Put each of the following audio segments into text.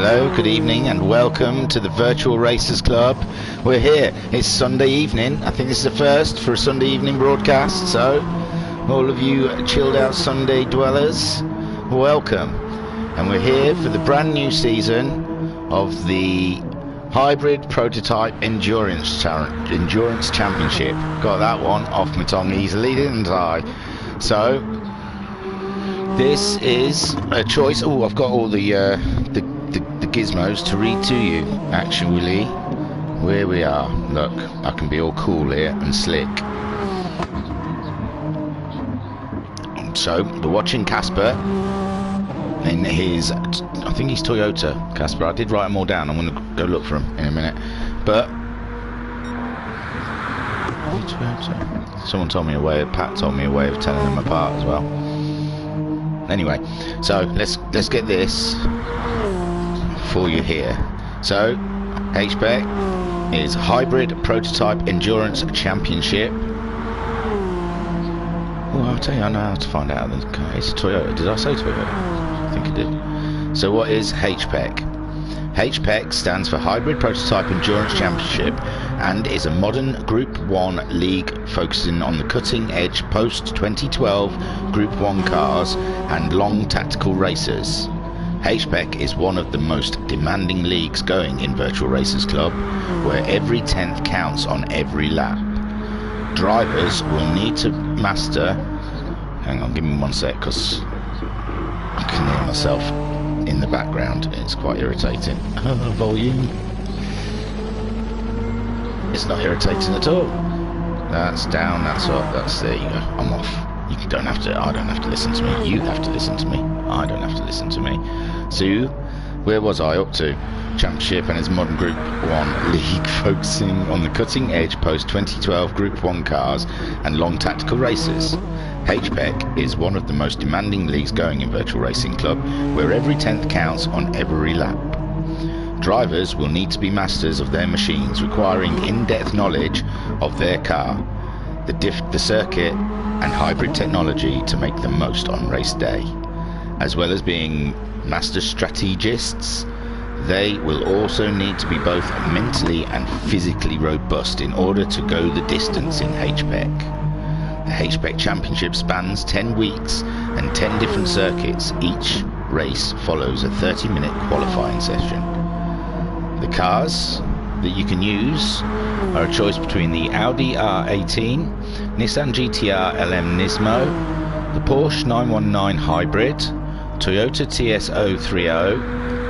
Hello, good evening, and welcome to the Virtual Racers Club. We're here. It's Sunday evening. I think this is the first for a Sunday evening broadcast, so all of you chilled out Sunday dwellers, welcome. And we're here for the brand new season of the Hybrid Prototype Endurance Championship. Got that one off my tongue easily, didn't I? So this is a choice. Oh, I've got all the gizmos to read to you. Actually, where we are. Look, I can be all cool here and slick. So we're watching Casper in his, I think he's Toyota Casper. I did write them all down. I'm going to go look for him in a minute. But someone told me a way. Pat told me a way of telling them apart as well. Anyway, so let's get this for you here. So HPEC is Hybrid Prototype Endurance Championship. Oh, I'll tell you, I know how to find out. It's Toyota. Did I say Toyota? I think I did. So what is HPEC? HPEC stands for Hybrid Prototype Endurance Championship and is a modern Group 1 league focusing on the cutting-edge post-2012 Group 1 cars and long tactical racers. HPEC is one of the most demanding leagues going in Virtual Racers Club, where every 10th counts on every lap. Drivers will need to master... Hang on, give me 1 sec, because I can hear myself in the background. It's quite irritating. Volume. It's not irritating at all. That's down, that's up, that's there you go. I'm off. I don't have to listen to me. You have to listen to me. I don't have to listen to me. So, where was I up to? Championship and its modern Group 1 league focusing on the cutting edge post-2012 Group 1 cars and long tactical races. HPEC is one of the most demanding leagues going in Virtual Racing Club, where every 10th counts on every lap. Drivers will need to be masters of their machines, requiring in-depth knowledge of their car, the circuit and hybrid technology to make the most on race day. As well as being master strategists, they will also need to be both mentally and physically robust in order to go the distance in HPEC. The HPEC Championship spans 10 weeks and 10 different circuits. Each race follows a 30-minute qualifying session. The cars that you can use are a choice between the Audi R18, Nissan GT-R LM Nismo, the Porsche 919 Hybrid, Toyota TS030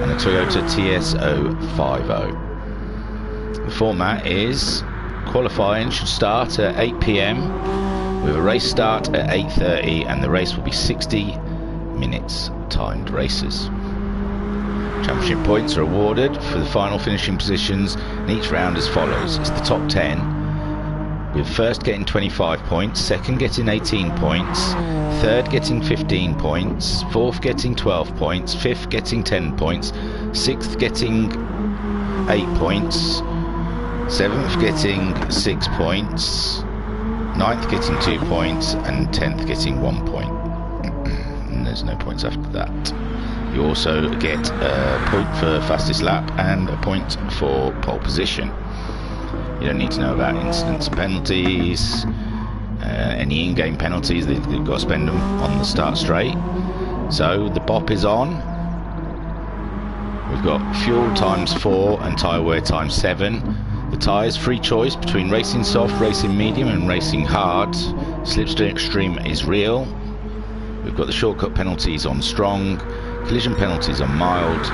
and the Toyota TS050. The format is qualifying should start at 8 PM with a race start at 8:30, and the race will be 60 minutes timed races. Championship points are awarded for the final finishing positions in each round as follows. It's the top 10, with first getting 25 points, second getting 18 points, third getting 15 points, fourth getting 12 points, fifth getting 10 points, sixth getting 8 points, seventh getting 6 points, ninth getting 2 points, and 10th getting 1 point. And there's no points after that. You also get a point for fastest lap and a point for pole position. You don't need to know about incidents, penalties, any in-game penalties. They've got to spend them on the start straight. So the BOP is on. We've got fuel times 4 and tyre wear times 7. The tyres, free choice between racing soft, racing medium and racing hard. Slipstream extreme is real. We've got the shortcut penalties on strong, collision penalties on mild,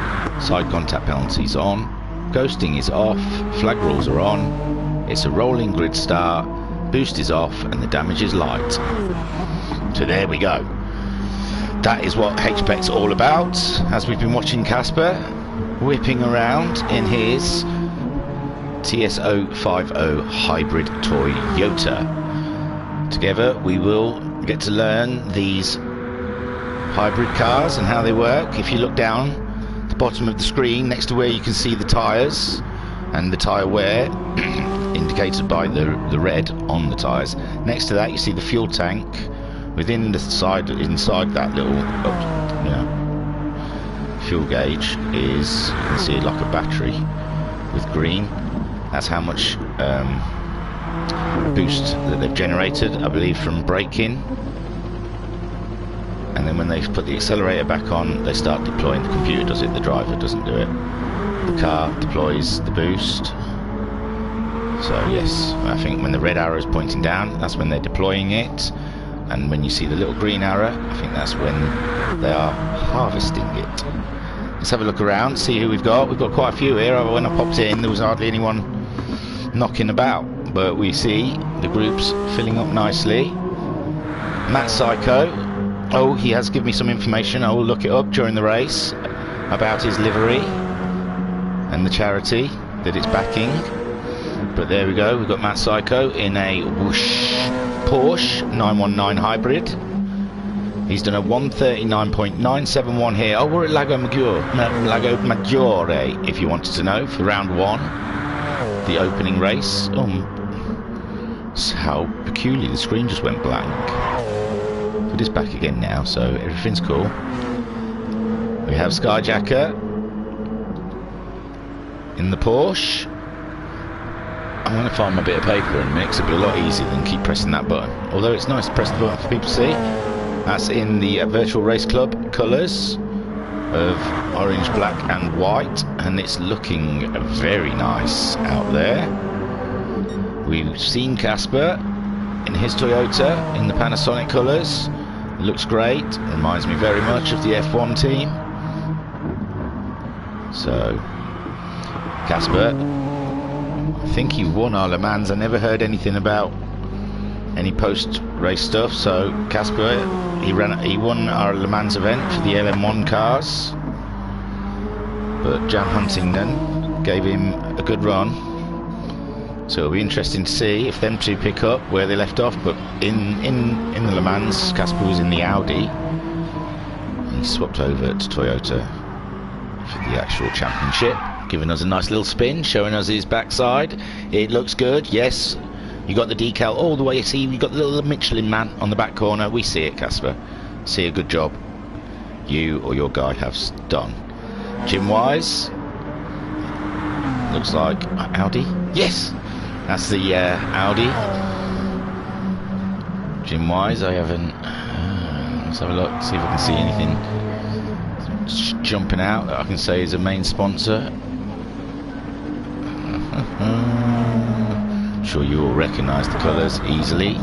side contact penalties on, ghosting is off, flag rules are on, it's a rolling grid start, boost is off and the damage is light. So there we go. That is what HPEC's all about, as we've been watching Casper whipping around in his TS050 hybrid Toyota. Together we will get to learn these hybrid cars and how they work. If you look down the bottom of the screen next to where you can see the tyres and the tyre wear indicated by the red on the tyres, next to that you see the fuel tank within the side, inside that little fuel gauge is, you can see like a battery with green. That's how much boost that they've generated, I believe, from braking. And then when they put the accelerator back on, they start deploying. The computer does it, the driver doesn't do it. The car deploys the boost. So yes, I think when the red arrow is pointing down, that's when they're deploying it. And when you see the little green arrow, I think that's when they are harvesting it. Let's have a look around, see who we've got. We've got quite a few here. When I popped in, there was hardly anyone knocking about. But we see the groups filling up nicely. Matt Psycho. Oh, he has given me some information. I will look it up during the race about his livery and the charity that it's backing. But there we go, we've got Matt Psycho in a whoosh Porsche 919 hybrid. He's done a 139.971 here. Oh, we're at Lago Maggiore, if you wanted to know, for round 1, the opening race. How peculiar, the screen just went blank. But it's back again now, so everything's cool. We have Skyjacker in the Porsche. I'm going to find my bit of paper in a minute, 'cause it'll be a lot easier than keep pressing that button. Although it's nice to press the button for people to see. That's in the Virtual Race Club colours of orange, black and white, and it's looking very nice out there. We've seen Casper in his Toyota in the Panasonic colours. It looks great, reminds me very much of the F1 team. So Casper, I think he won our Le Mans. I never heard anything about any post-race stuff. So Casper, he won our Le Mans event for the LM1 cars, but Jam Huntington gave him a good run. So it'll be interesting to see if them two pick up where they left off. But in the Le Mans, Casper was in the Audi. He swapped over to Toyota for the actual championship, giving us a nice little spin, showing us his backside. It looks good, yes. You got the decal all the way. You see, you got the little Michelin man on the back corner. We see it, Casper. See a good job you or your guy have done. Jim Wise, looks like Audi. Yes, that's the Audi. Jim Wise, I haven't. Let's have a look, see if I can see anything jumping out that I can say is a main sponsor. I'm sure you all recognise the colours easily.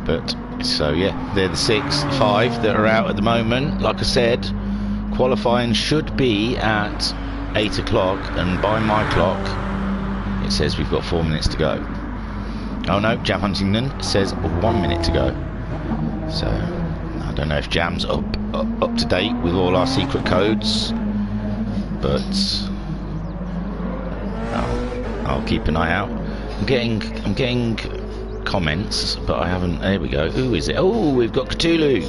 But so yeah, they're the 5 that are out at the moment. Like I said, qualifying should be at 8 o'clock, and by my clock it says we've got 4 minutes to go. Oh no, Jam Huntington says 1 minute to go. So I don't know if Jam's up to date with all our secret codes, but I'll keep an eye out. I'm getting comments, but I haven't. There we go. Who is it? Oh, we've got Cthulhu.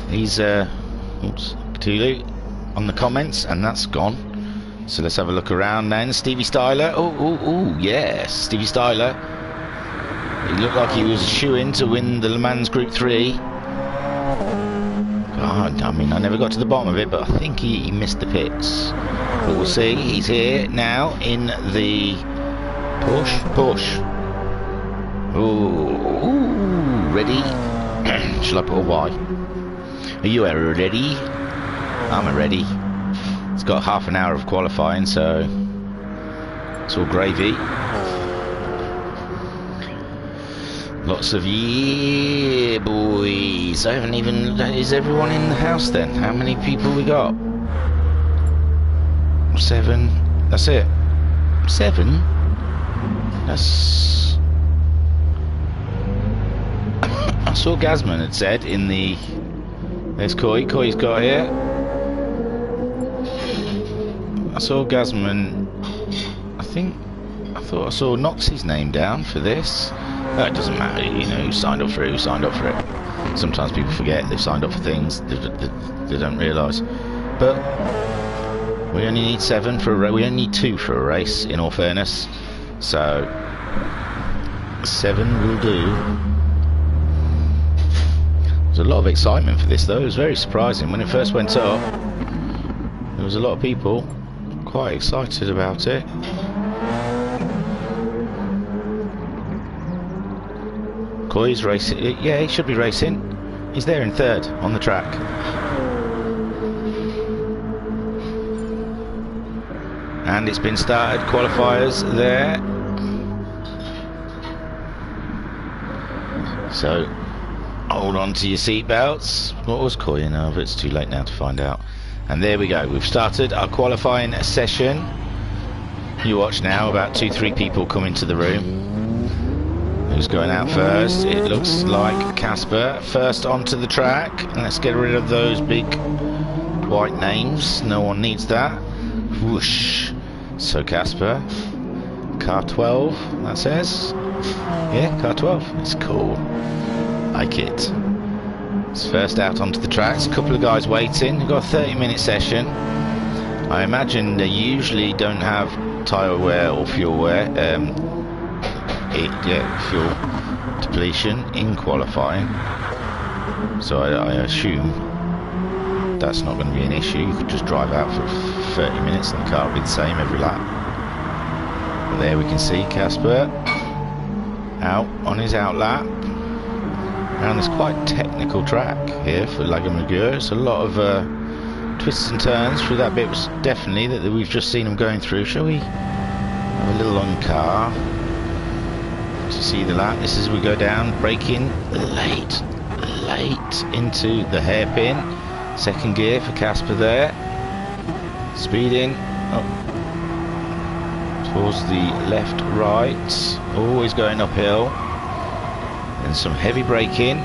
He's Cthulhu on the comments, and that's gone. So let's have a look around then. Stevie Styler. Oh, yes, Stevie Styler. He looked like he was a shoe-in to win the Le Mans Group 3. God, I mean, I never got to the bottom of it, but I think he missed the pits. But we'll see. He's here now in the Porsche. Ooh, ready? Shall I put a Y? Are you ready? I'm ready. It's got half an hour of qualifying, so it's all gravy. Lots of yeah, boys. I haven't even. Is everyone in the house then? How many people we got? 7. That's it. 7. That's. I saw Gazman had said in the. There's Coy. Coy's got here. I saw Gazman. I thought I saw Noxie's name down for this. It doesn't matter, you know, who signed up for it, Sometimes people forget they've signed up for things they don't realise. But we only need 7 for a race. We only need 2 for a race, in all fairness. So 7 will do. There's a lot of excitement for this, though. It was very surprising when it first went up. There was a lot of people quite excited about it. Coy's racing. Yeah, he should be racing. He's there in third on the track. And it's been started. Qualifiers there. So hold on to your seatbelts. What was Coy in over? It's too late now to find out. And there we go. We've started our qualifying session. You watch now. About 2-3 people come into the room. Who's going out first? It looks like Casper first onto the track. Let's get rid of those big white names. No one needs that. Whoosh. So Casper, car 12, that says. Yeah, car 12. It's cool. Like it. It's first out onto the tracks. A couple of guys waiting. We've got a 30-minute session. I imagine they usually don't have tyre wear or fuel wear. Fuel depletion in qualifying. So I assume that's not going to be an issue. You could just drive out for 30 minutes and the car will be the same every lap. But there we can see Casper out on his out lap. And it's quite a technical track here for Lagomagure. It's a lot of twists and turns through that bit. Was definitely that we've just seen him going through. Shall we have a little on car to see the lap? This is we go down, braking late into the hairpin. Second gear for Casper there. Speeding up towards the left, right. Always going uphill. And some heavy braking.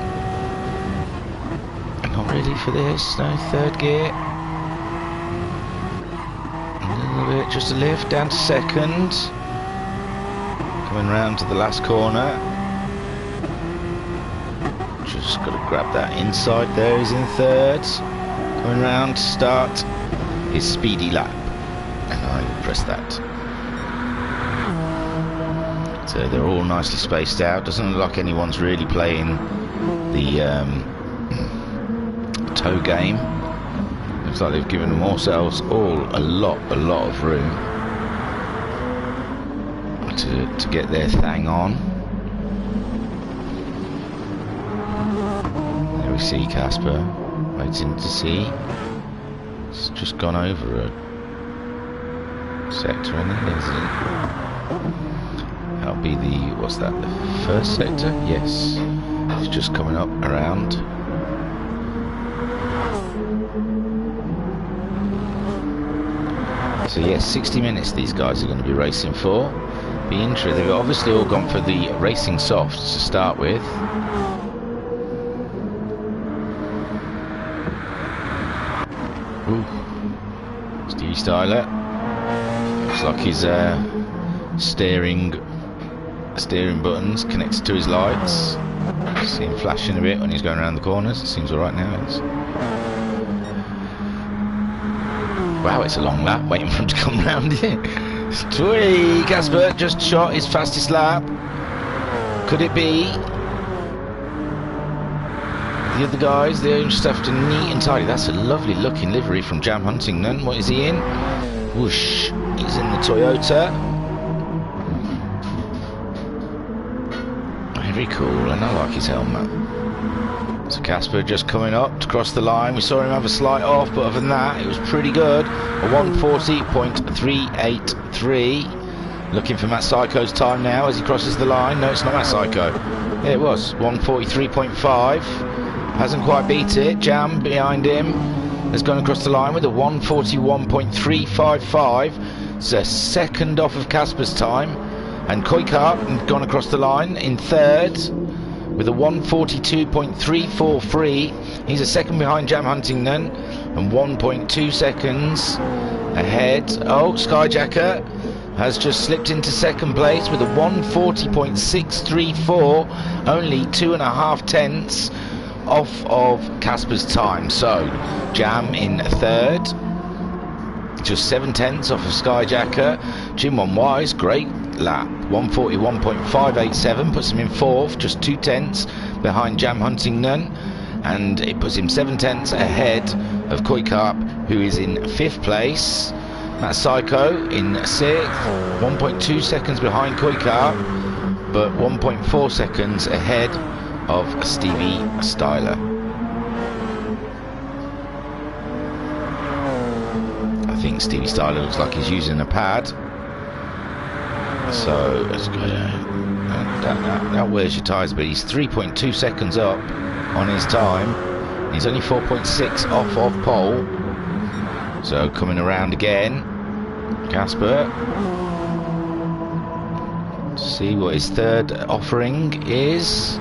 Not ready for this. No, third gear. A little bit, just a lift down to second. Coming round to the last corner. Just got to grab that inside there. He's in third. Coming round to start his speedy lap. And I will press that. So they're all nicely spaced out. Doesn't look like anyone's really playing the tow game. Looks like they've given themselves all a lot of room to get their thing on. There we see Casper waiting to see. It's just gone over a sector, I think, isn't it? That'll be the, what's that, the first sector? Yes. It's just coming up around. So yes, 60 minutes these guys are going to be racing for. Be interesting. They've obviously all gone for the racing softs to start with. Ooh. Stevie Styler. Looks like his steering buttons connected to his lights. See him flashing a bit when he's going around the corners. It seems alright now. Wow, it's a long lap waiting for him to come round here. Sweet, Casper just shot his fastest lap. Could it be the other guys? They just have to neat and tidy. That's a lovely looking livery from Jam Huntington. What is he in? Whoosh, he's in the Toyota. Very cool, and I like his helmet. So Casper just coming up to cross the line. We saw him have a slight off, but other than that, it was pretty good. A 140.383. Looking for Matt Psycho's time now as he crosses the line. No, it's not Matt Psycho. Yeah, it was 143.5. Hasn't quite beat it. Jam behind him has gone across the line with a 141.355. It's a second off of Casper's time. And Koikart gone across the line in third with a 142.343. He's a second behind Jam Huntington and 1.2 seconds ahead. Oh, Skyjacker has just slipped into second place with a 140.634, only 2.5 tenths off of Casper's time. So Jam in third, just 7 tenths off of Skyjacker. Jim One Wise, great lap, 141.587, puts him in fourth, just 2 tenths behind Jam Huntington. and it puts him 7/10 ahead of Koi Carp, who is in 5th place. Matt Psycho in 6th, 1.2 seconds behind Koi Carp, but 1.4 seconds ahead of Stevie Styler. I think Stevie Styler looks like he's using a pad. So let's go. That wears your tyres, but he's 3.2 seconds up on his time. He's only 4.6 off of pole. So coming around again, Casper. See what his third offering is.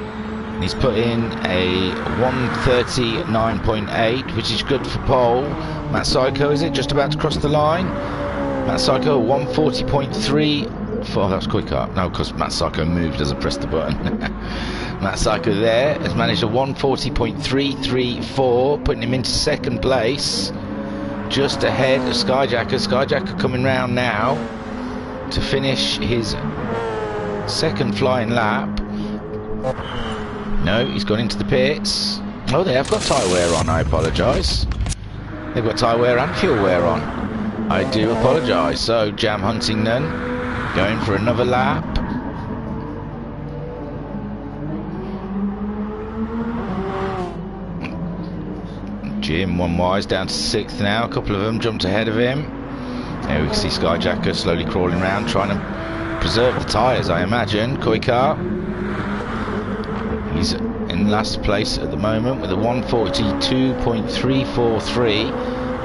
He's put in a 139.8, which is good for pole. Matt Psycho, is it just about to cross the line? Matt Psycho 140.3. Oh, that's quick up. No, because Matt Psycho moved as I pressed the button. Matt Psycho there has managed a 140.334, putting him into 2nd place, just ahead of Skyjacker. Skyjacker coming round now to finish his 2nd flying lap. No, he's gone into the pits. Oh, they have got tyre wear on. I apologise. They've got tyre wear and fuel wear on. I do apologise. So Jam Huntington going for another lap. Jim one wise down to 6th now. A couple of them jumped ahead of him. There we can see Skyjacker slowly crawling around, trying to preserve the tyres, I imagine. Koi Carp, he's in last place at the moment with a 142.343,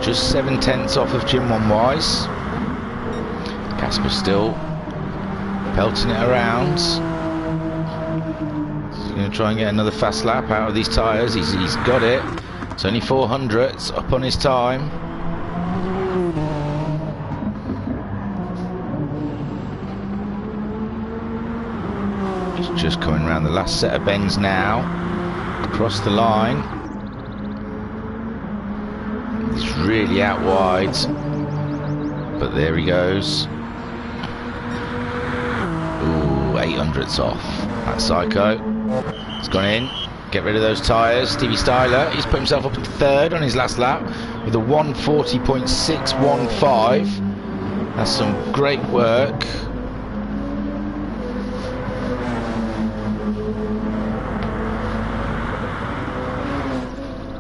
just 7/10 off of Jim one wise. Casper still pelting it around. He's going to try and get another fast lap out of these tyres. He's got it. It's only 400s up on his time. He's just coming around the last set of bends now. Across the line. He's really out wide. But there he goes. 800s off. That's Psycho. He's gone in. Get rid of those tyres. Stevie Styler, he's put himself up in 3rd on his last lap with a 140.615. That's some great work.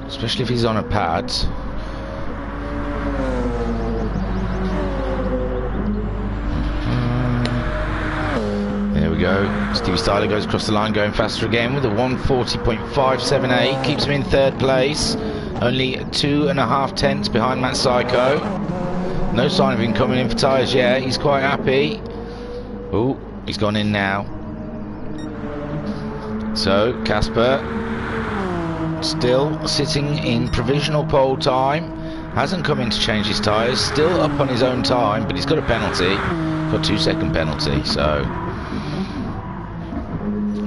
Especially if he's on a pad. Go. Stevie Styler goes across the line, going faster again with a 140.578, keeps him in 3rd place, only 2.5 behind Matt Psycho. No sign of him coming in for tyres yet. He's quite happy. Oh, he's gone in now. So Casper still sitting in provisional pole time, hasn't come in to change his tyres, still up on his own time, but he's got a penalty, got a 2-second penalty. So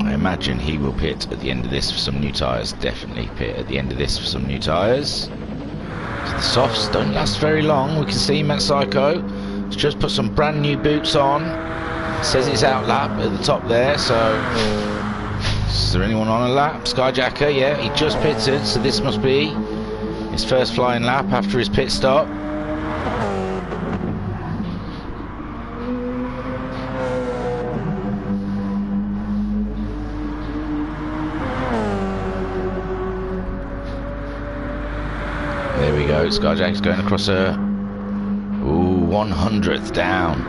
I imagine he will pit at the end of this for some new tyres. Definitely pit at the end of this for some new tyres. So the softs don't last very long. We can see Matt Psycho has just put some brand new boots on. It says it's out lap at the top there. So is there anyone on a lap? Skyjacker, yeah, he just pitted, so this must be his first flying lap after his pit stop. There we go, Skyjack's going across a 100th down.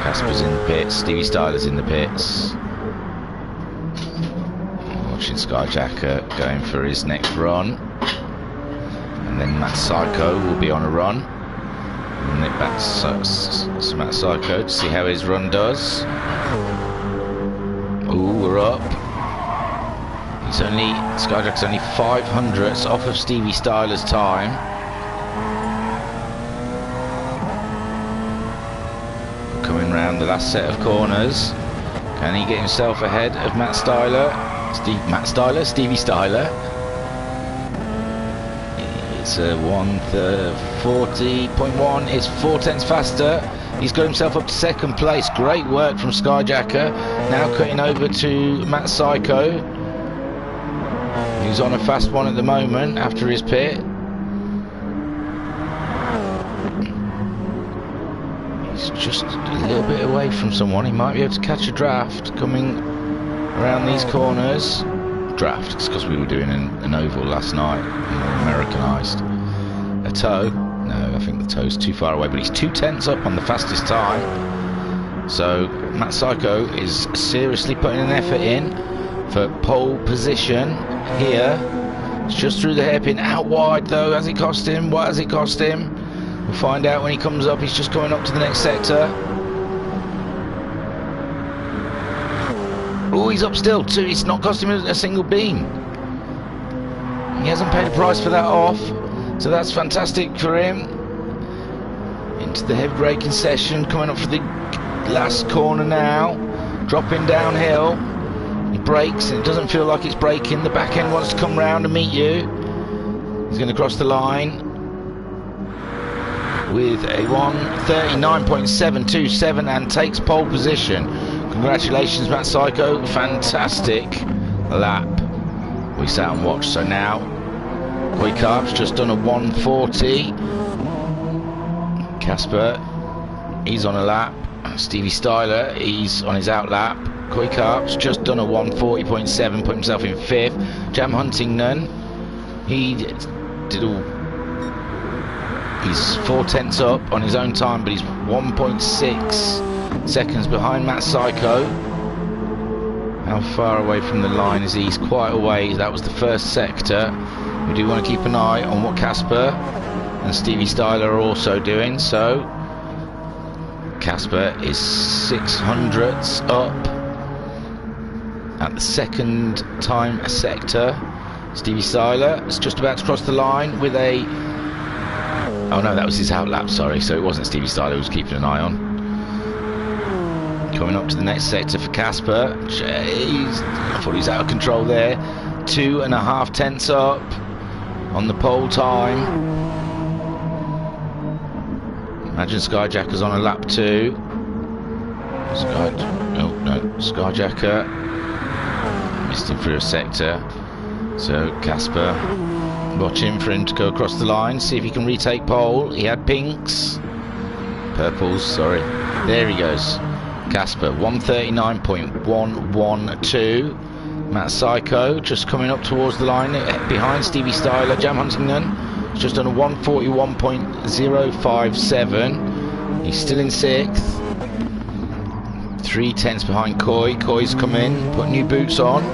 Casper's in the pits, Stevie Styler's in the pits. Watching Skyjacker going for his next run. And then Matt Psycho will be on a run. And nip back to Matt Psycho to see how his run does. Ooh, we're up. Skyjack's only 500ths off of Stevie Styler's time. Coming round the last set of corners. Can he get himself ahead of Matt Styler? Stevie Styler. It's a 140.1. It's 4/10 faster. He's got himself up to 2nd place. Great work from Skyjacker. Now cutting over to Matt Psycho. He's on a fast one at the moment after his pit. He's just a little bit away from someone. He might be able to catch a draft coming around these corners. Draft, it's because we were doing an oval last night, more Americanised. A toe? No, I think the toe's too far away, but he's 2/10 up on the fastest time. So Matt Psycho is seriously putting an effort in for pole position here. It's just through the hairpin, out wide though. Has it cost him? What has it cost him? We'll find out when he comes up. He's just going up to the next sector. Oh, he's up still too. It's not cost him a single beam. He hasn't paid a price for that off, so that's fantastic for him. Into the heavy braking session, coming up for the last corner now, dropping downhill. He brakes and it doesn't feel like it's braking. The back end wants to come round and meet you. He's going to cross the line with a 1:39.727 and takes pole position. Congratulations, Matt Psycho, fantastic lap. We sat and watched. So now Koi Karp's just done a 1:40. Casper, he's on a lap. Stevie Styler, he's on his out lap. Koi Karp's just done a 1:40.7, put himself in 5th. Jam Huntington, he's 4/10 up on his own time, but he's 1.6 seconds behind Matt Psycho. How far away from the line is he? He's quite away. That was the first sector. We do want to keep an eye on what Casper and Stevie Styler are also doing. So Casper is 600ths up at the second time sector. Stevie Styler is just about to cross the line with a... Oh no, that was his out lap, sorry. So it wasn't Stevie Styler who was keeping an eye on. Coming up to the next sector for Casper. Jeez, I thought he was out of control there. 2.5 up on the pole time. Imagine Skyjacker's on a lap 2. Skyjacker missed him through a sector. So Casper, watch him for him to go across the line, see if he can retake pole. He had pinks, purples, sorry. There he goes. Casper, 1:39.112. Matt Psycho just coming up towards the line behind Stevie Styler. Jam Huntington has just done a 1:41.057. He's still in 6th. 3/10 behind Koi. Koi's come in, put new boots on.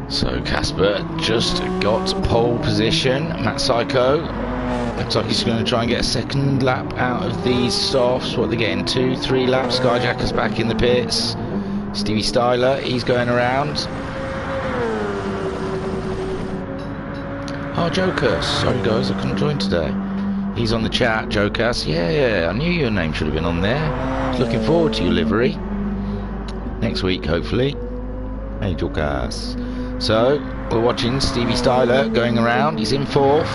So Casper just got pole position. Matt Psycho looks like he's going to try and get a second lap out of these softs. What they're getting, 2-3 laps. Skyjacker's back in the pits. Stevie Styler, he's going around. Oh, Joker, sorry guys, I couldn't join today. He's on the chat, Jokas. Yeah, I knew your name should have been on there. Looking forward to your livery next week, hopefully. Hey, Jokas. So we're watching Stevie Styler going around. He's in 4th.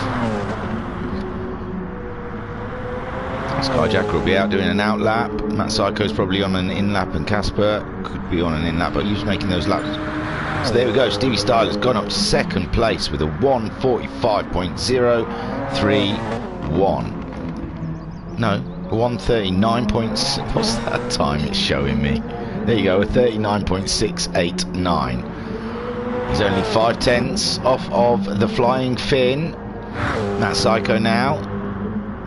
Skyjacker will be out doing an out lap. Matt Psycho's probably on an in lap, and Casper could be on an in lap, but he's making those laps. So there we go. Stevie Styler's gone up to 2nd place with a 1:45.031. No, 1:39. What's that time it's showing me? There you go, a 39.689. He's only 5/10 off of the Flying Finn. Matt Psycho now.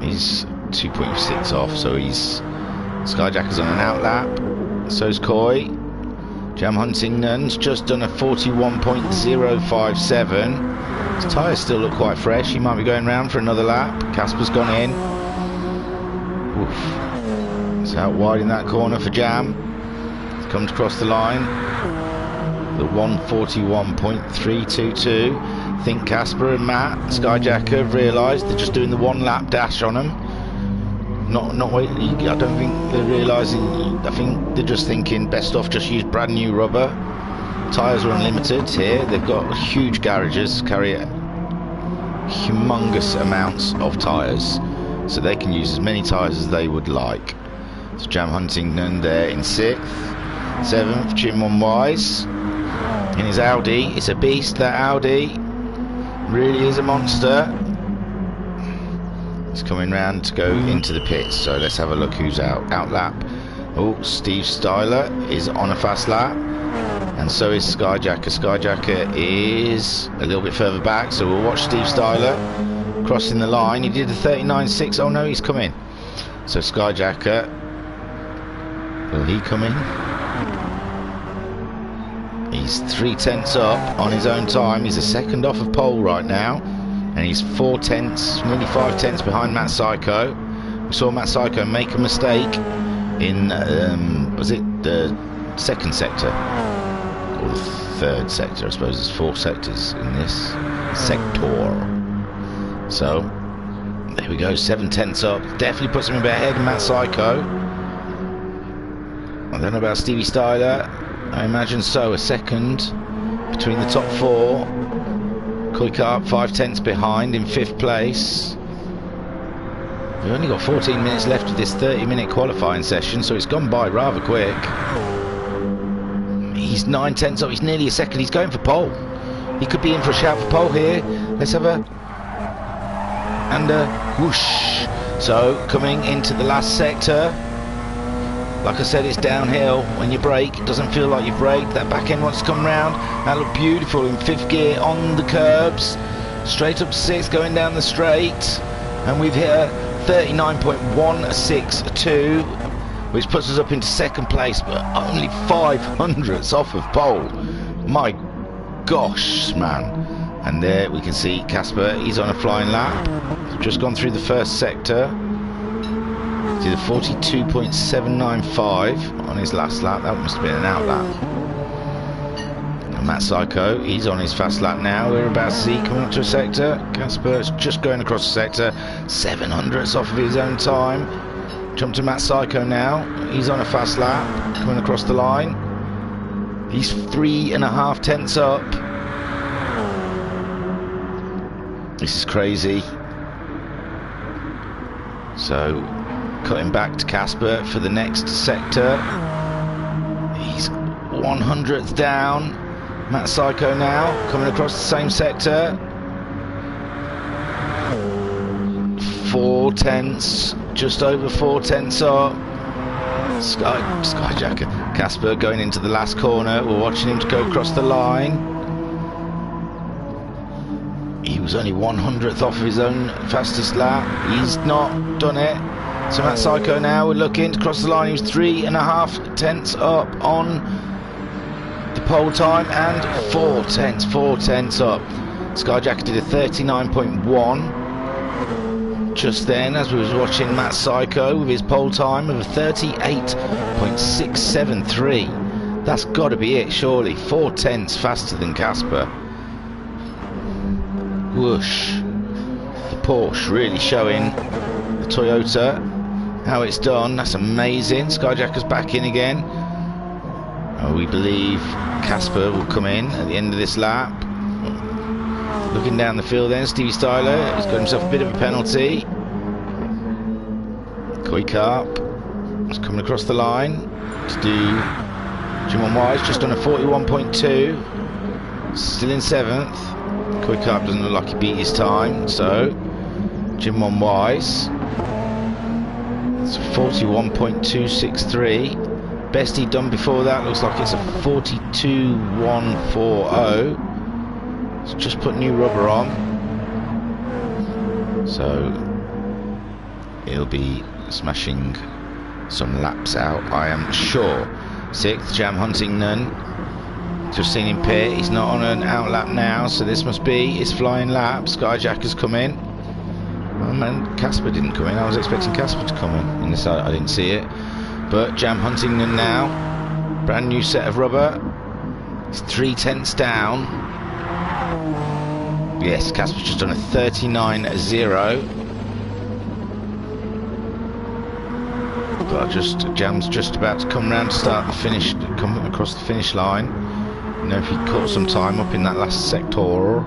He's 2.6 off, so he's... Skyjacker's on an out lap. So's Koi. Jam Huntington's just done a 41.057. His tyres still look quite fresh. He might be going round for another lap. Casper's gone in. Oof. It's out wide in that corner for Jam. He's come to cross the line. The 1:41.322. I think Casper and Matt Skyjacker have realised they're just doing the 1 lap dash on them. Not waiting. I don't think they're realising. I think they're just thinking best off just use brand new rubber. Tyres are unlimited here. They've got huge garages, carry humongous amounts of tyres, so they can use as many tyres as they would like. So Jam Huntington there in 6th, 7th, Jim on Wise. in his Audi. It's a beast, that Audi. Really is a monster. He's coming round to go into the pits, so let's have a look who's out. Outlap. Oh, Steve Styler is on a fast lap, and so is Skyjacker. Skyjacker is a little bit further back, so we'll watch Steve Styler crossing the line. He did a 39.6. Oh no, he's coming. So Skyjacker, will he come in? He's 3/10 up on his own time. He's a second off of pole right now, and he's 4/10, nearly 5/10 behind Matt Psycho. We saw Matt Psycho make a mistake in, was it the second sector? Or the third sector, I suppose. There's 4 sectors in this sector. So, there we go, 7/10 up. Definitely puts him a bit ahead of Matt Psycho. I don't know about Stevie Styler. I imagine so. A second between the top 4. Kuikarp 5/10 behind in 5th place. We've only got 14 minutes left of this 30-minute qualifying session, so it's gone by rather quick. He's 9/10 up. He's nearly a second. He's going for pole. He could be in for a shout for pole here. Let's have a... and a whoosh. So, coming into the last sector. Like I said, it's downhill. When you brake, it doesn't feel like you braked. That back end wants to come round. That looked beautiful in 5th gear on the curbs. Straight up to 6th, going down the straight. And we've hit a 39.162, which puts us up into 2nd place, but only 500ths off of pole. My gosh, man. And there we can see Casper. He's on a flying lap. Just gone through the 1st sector. Did a 42.795 on his last lap. That must have been an out lap. And Matt Psycho, he's on his fast lap now. We're about to see coming up to a sector. Casper's just going across the sector. 700ths off of his own time. Jump to Matt Psycho now. He's on a fast lap, coming across the line. He's 3.5 up. This is crazy. So, cutting back to Casper for the next sector. He's 100th down. Matt Psycho now coming across the same sector. 4/10, just over 4/10 up. Skyjacker. Casper going into the last corner. We're watching him to go across the line. He was only 100th off of his own fastest lap. He's not done it. So Matt Psycho now, we're looking to cross the line. He was 3.5 up on the pole time, and 4/10 up. Skyjacker did a 39.1 just then, as we was watching Matt Psycho with his pole time of a 38.673. That's got to be it, surely. 4/10 faster than Casper. Whoosh. The Porsche really showing the Toyota how it's done. That's amazing. Skyjacker's back in again. We believe Casper will come in at the end of this lap. Looking down the field then, Stevie Styler has got himself a bit of a penalty. Kuikarp is coming across the line to do Jim Wise, just on a 41.2. Still in 7th. Kuikarp doesn't look like he beat his time, so Jim Wise. It's a 41.263. Best he'd done before that looks like it's a 42.140. So just put new rubber on. So he'll be smashing some laps out, I am sure. 6th, Jam Huntington. Just seen him pit. He's not on an out lap now, so this must be his flying lap. Skyjacker's come in. Oh man, Casper didn't come in. I was expecting Casper to come in this. I didn't see it. But Jam Huntington now, brand new set of rubber. It's 3/10 down. Yes, Casper's just done a 39.0. But Jam's just about to come round to start the finish, come across the finish line. You know, if he caught some time up in that last sector.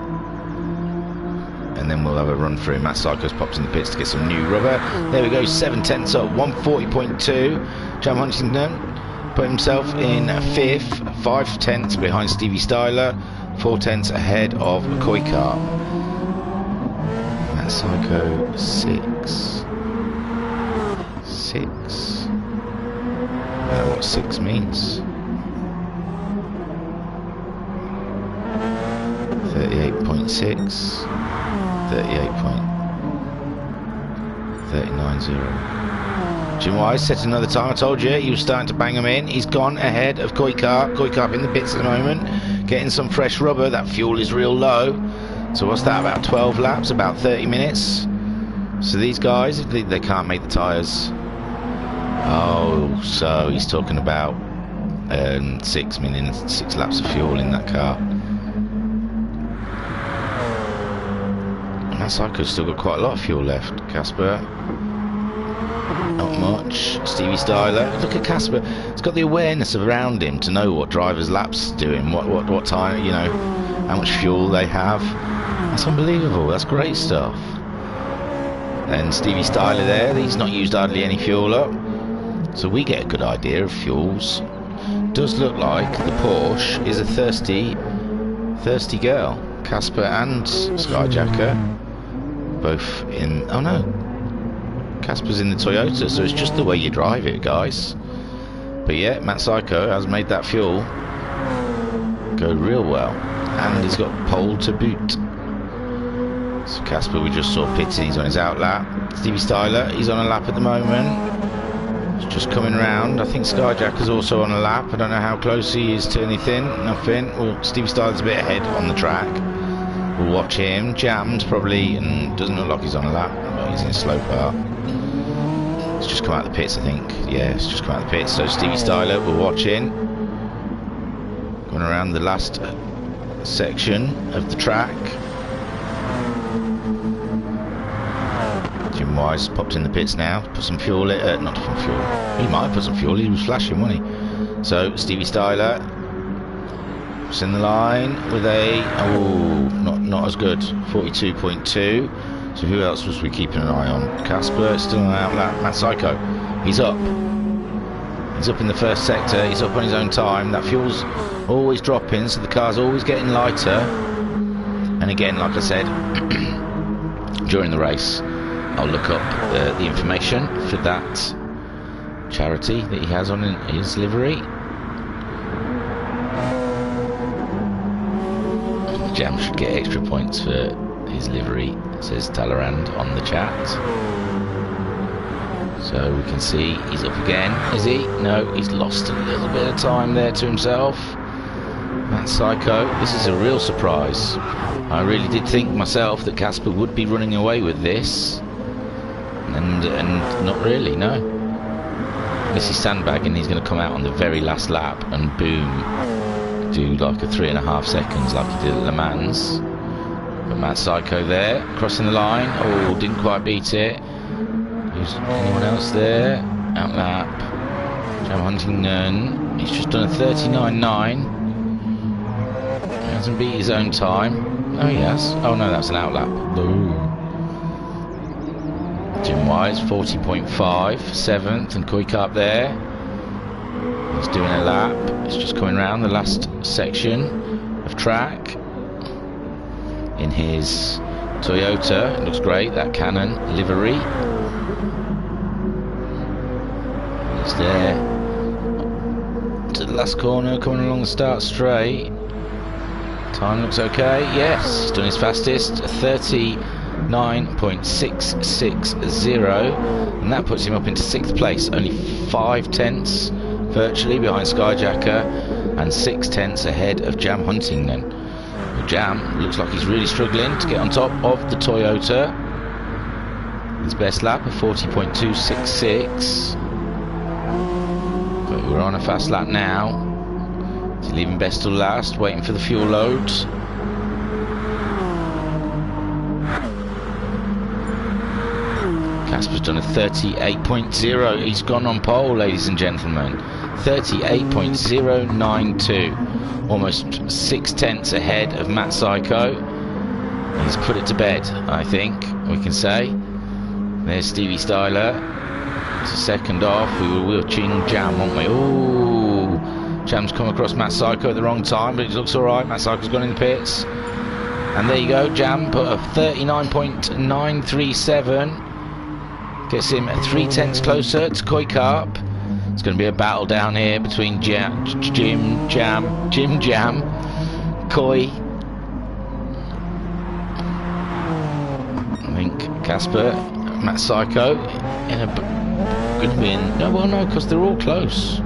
And then we'll have a run through. Matt Psycho's popped in the pits to get some new rubber. There we go, 7/10 up, 140.2. Jam Huntington put himself in 5th, 5 tenths behind Stevie Styler, 4 tenths ahead of Koikart. Matt Psycho 6. 6. I don't know what 6 means. 38.6. 38.390. Jim Wise set another time. I told you he was starting to bang them in. He's gone ahead of Koikart. Koikart in the pits at the moment, getting some fresh rubber. That fuel is real low. So what's that? About 12 laps, about 30 minutes. So these guys, they can't make the tyres. Oh, so he's talking about 6 laps of fuel in that car. And that Psycho's still got quite a lot of fuel left. Casper, not much. Stevie Styler, look at Casper. He's got the awareness around him to know what driver's laps doing, what time, you know, how much fuel they have. That's unbelievable. That's great stuff. And Stevie Styler there, he's not used hardly any fuel up. So we get a good idea of fuels. Does look like the Porsche is a thirsty girl. Casper and Skyjacker both in. Oh no, Casper's in the Toyota, so it's just the way you drive it, guys. But yeah, Matt Psycho has made that fuel go real well, and he's got pole to boot. So Casper, we just saw pitting, he's on his out lap. Stevie Styler, he's on a lap at the moment. He's just coming round. I think Skyjacker's also on a lap. I don't know how close he is to anything. Nothing. Well, Stevie Styler's a bit ahead on the track. We'll watch him. Jammed probably, and doesn't look like he's on a lap, but he's in a slow part. It's just come out of the pits, I think. Yeah, it's just come out of the pits. So Stevie Styler, we're watching. Going around the last section of the track. Jim Wise popped in the pits now. Put some fuel in. Not some fuel. He might put some fuel. He was flashing, wasn't he? So Stevie Styler was in the line with a not as good 42.2. So who else was we keeping an eye on? Casper still on out lap. Matt Psycho, he's up. He's up in the first sector. He's up on his own time. That fuel's always dropping, so the car's always getting lighter. And again, like I said, during the race, I'll look up the information for that charity that he has on his livery. Jam should get extra points for his livery, says Talleyrand on the chat. So we can see he's up again. Is he? No, he's lost a little bit of time there to himself. Matt Psycho, this is a real surprise. I really did think myself that Casper would be running away with this. And not really, no. This is sandbagging. He's going to come out on the very last lap and boom, do like a 3.5 seconds like he did at Le Mans. But Matt Psycho there, crossing the line. Oh, didn't quite beat it. Who's anyone else there? Out lap. Jam Huntington. He's just done a 39.9. He hasn't beat his own time. Oh, he has. Oh no, that's an out lap. Boom. Jim Wise, 40.5, 7th, and Koikart there. He's doing a lap. He's just coming around the last section of track in his Toyota. It looks great, that Canon livery. He's there to the last corner, coming along the start straight. Time looks okay. Yes, he's done his fastest, 39.660, and that puts him up into 6th place, only 5 tenths virtually behind Skyjacker and 6 tenths ahead of Jam Huntington. Well, Jam looks like he's really struggling to get on top of the Toyota. His best lap of 40.266, but we're on a fast lap now. He's leaving best till last, waiting for the fuel load. Casper's done a 38.0. He's gone on pole, ladies and gentlemen. 38.092. Almost 6 tenths ahead of Matt Psycho. He's put it to bed, I think we can say. There's Stevie Styler. It's a second off. We were watching Jam, weren't we? Oh, Jam's come across Matt Psycho at the wrong time, but it looks alright. Matt Psycho's gone in the pits. And there you go, Jam put a 39.937. Gets him 3/10 closer to Koi Carp. It's going to be a battle down here between Jim Jam, Koi. I think Casper, Matt Psycho, in a going to be in. No, well, no, because they're all close.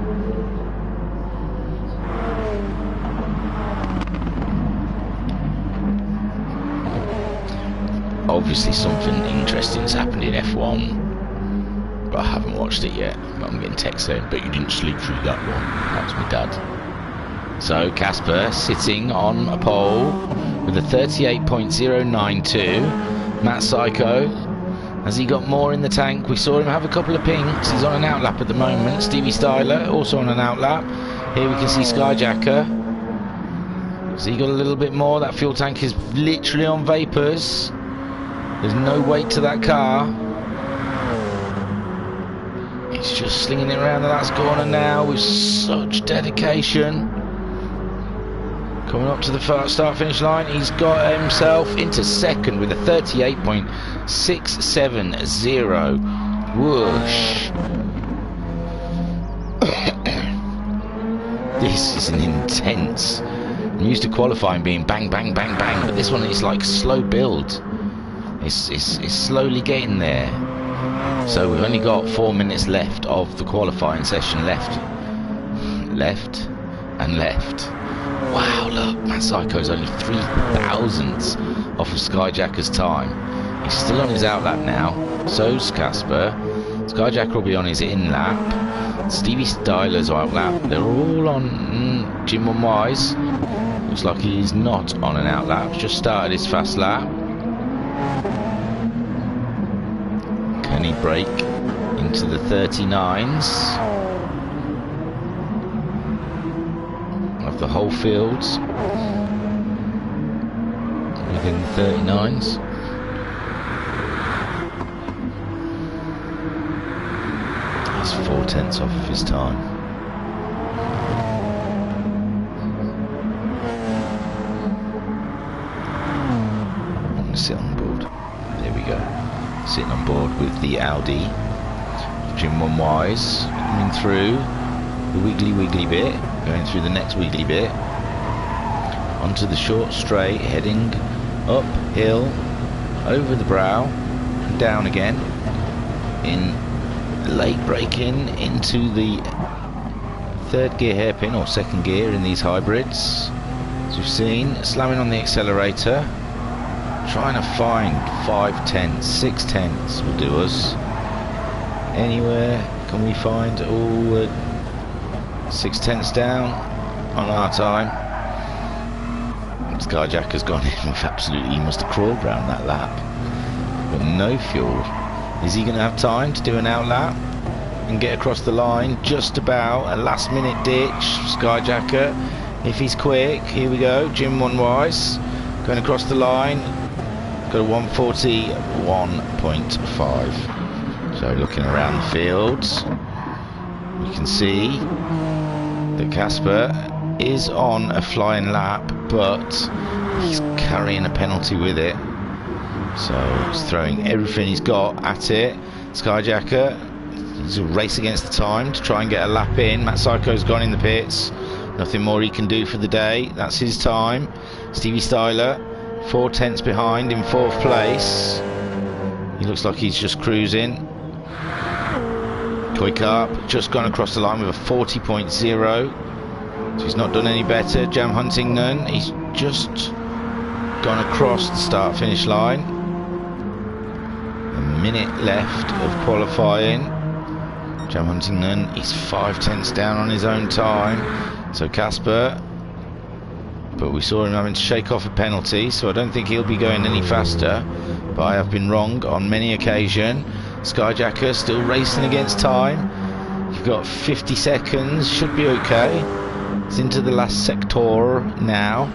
Obviously, something interesting has happened in F1. But I haven't watched it yet. I'm getting text saying, but you didn't sleep through that one. That was my dad. So Casper sitting on a pole with a 38.092. Matt Psycho, has he got more in the tank? We saw him have a couple of pinks. He's on an outlap at the moment. Stevie Styler also on an outlap. Here we can see Skyjacker. Has he got a little bit more? That fuel tank is literally on vapours. There's no weight to that car. He's just slinging it around the last corner now with such dedication. Coming up to the start finish line, he's got himself into second with a 38.670. Whoosh. This is an intense. I'm used to qualifying being bang, bang, bang, bang, but this one is like slow build. It's slowly getting there. So we've only got 4 minutes left of the qualifying session left. Wow, look, Matt Psycho's only 3/1000ths off of Skyjacker's time. He's still on his outlap now. So's Casper. Skyjacker will be on his in lap. Stevie Styler's outlap. They're all on Jim Wise. Looks like he's not on an outlap. Just started his fast lap. Can he break into the 39s of the whole fields within the 39s? He's 4/10 off of his time. I'm going to sit on board. There we go. Sitting on board with the Audi. Jim Wise coming through the wiggly bit, going through the next wiggly bit, onto the short straight, heading uphill, over the brow, and down again, in late braking into the third gear hairpin or second gear in these hybrids. As you've seen, slamming on the accelerator, trying to find 5/10, 6/10 will do us. Anywhere can we find all 6/10 down on our time? Skyjacker's gone in with absolutely, he must have crawled round that lap. But no fuel. Is he going to have time to do an outlap and get across the line? Just about. A last minute ditch. Skyjacker, if he's quick, here we go. Jim Wise going across the line. Got a 141.5. So looking around the fields, we can see that Casper is on a flying lap, but he's carrying a penalty with it. So he's throwing everything he's got at it. Skyjacker, it's a race against the time to try and get a lap in. Matt Psycho's gone in the pits. Nothing more he can do for the day. That's his time. Stevie Styler, 4/10 behind in 4th place. He looks like he's just cruising. Koi Carp just gone across the line with a 40.0. So he's not done any better. Jam Huntington, he's just gone across the start finish line. A minute left of qualifying. Jam Huntington, he's 5/10 down on his own time. So Casper, but we saw him having to shake off a penalty, so I don't think he'll be going any faster. But I have been wrong on many occasions. Skyjacker still racing against time. You've got 50 seconds, should be okay. It's into the last sector now.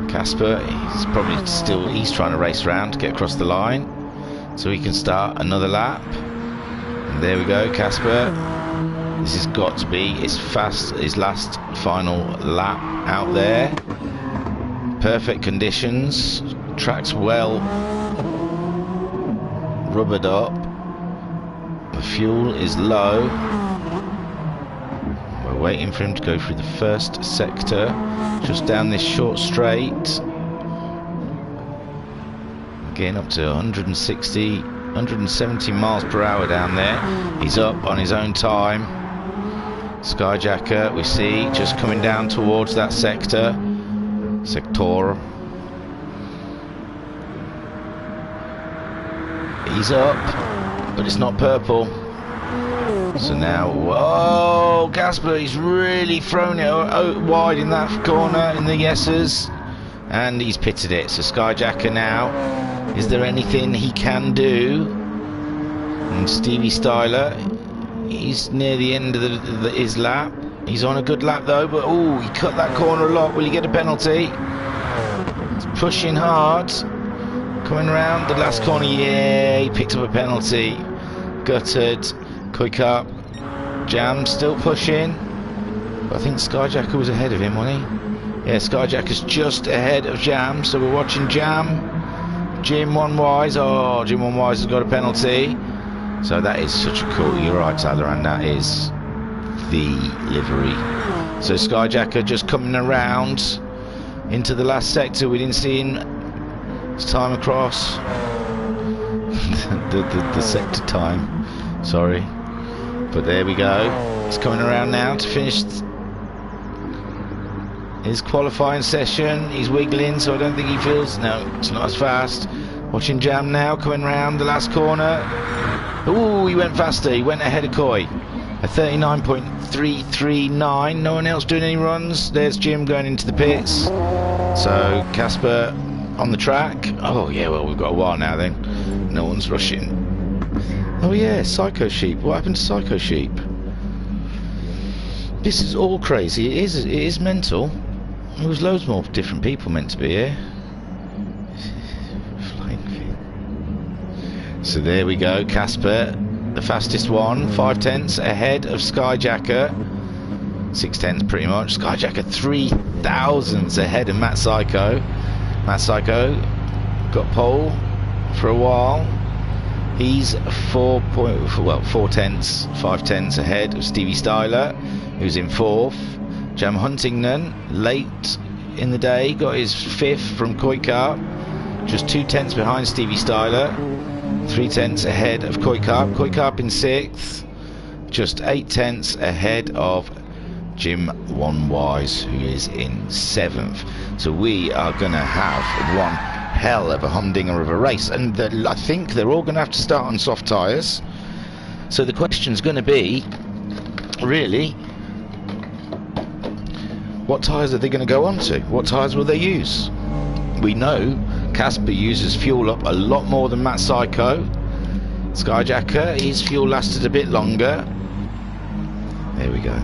Casper, he's probably still, he's trying to race around to get across the line so he can start another lap. And there we go, Casper. This has got to be his last final lap out there. Perfect conditions. Track's well rubbered up. The fuel is low. We're waiting for him to go through the first sector, just down this short straight. Again, up to 160, 170 miles per hour down there. He's up on his own time. Skyjacker, we see, just coming down towards that sector. He's up, but it's not purple. So now, whoa, Casper, he's really thrown it wide in that corner in the yeses, and he's pitted it. So Skyjacker now, is there anything he can do? And Stevie Styler, he's near the end of his lap. He's on a good lap though, but oh, he cut that corner a lot. Will he get a penalty? He's pushing hard. Coming round the last corner, yeah, he picked up a penalty. Gutted. Quick up. Jam still pushing. But I think Skyjacker was ahead of him, wasn't he? Yeah, Skyjacker's just ahead of Jam, so we're watching Jam. Jim One Wise. Oh, Jim One Wise has got a penalty. So that is such a cool, you're right, Tyler, and that is the livery. So Skyjacker just coming around into the last sector. We didn't see him his time across. the sector time, sorry. But there we go. He's coming around now to finish his qualifying session. He's wiggling, so I don't think he feels, no, it's not as fast. Watching Jam now coming round the last corner. Ooh, he went faster. He went ahead of Coy. A 39.339. No one else doing any runs. There's Jim going into the pits. So Casper on the track. Oh yeah, well we've got a while now then. No one's rushing. Oh yeah, Psycho Sheep. What happened to Psycho Sheep? This is all crazy. It is mental. There was loads more different people meant to be here. So there we go, Casper, the fastest one, 5 tenths ahead of Skyjacker. 6 tenths pretty much. Skyjacker 3 thousandths ahead of Matt Psycho. Matt Psycho got pole for a while. He's 4 tenths, 5 tenths ahead of Stevie Styler, who's in 4th. Jam Huntington, late in the day, got his 5th from Koi Carp. Just 2 tenths behind Stevie Styler. 3 tenths ahead of Koi Carp. Koi Carp in 6th. Just 8 tenths ahead of Jim One Wise, who is in 7th. So we are going to have one hell of a humdinger of a race. And I think they're all going to have to start on soft tyres. So the question's going to be, really, what tyres are they going to go on to? What tyres will they use? We know Casper uses fuel up a lot more than Matt Psycho. Skyjacker, his fuel lasted a bit longer. There we go.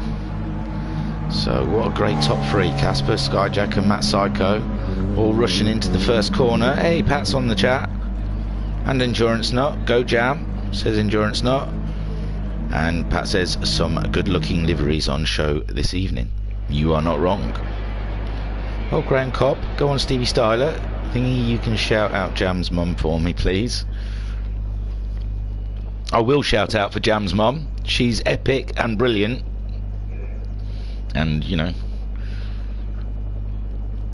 So what a great top 3. Casper, Skyjacker, Matt Psycho, all rushing into the first corner. Hey, Pat's on the chat. And Endurance Nut, go Jam, says Endurance Nut. And Pat says, some good looking liveries on show this evening. You are not wrong. Oh, Grand Cop, go on Stevie Styler. Thingy, you can shout out Jam's mum for me, please. I will shout out for Jam's mum. She's epic and brilliant. And, you know,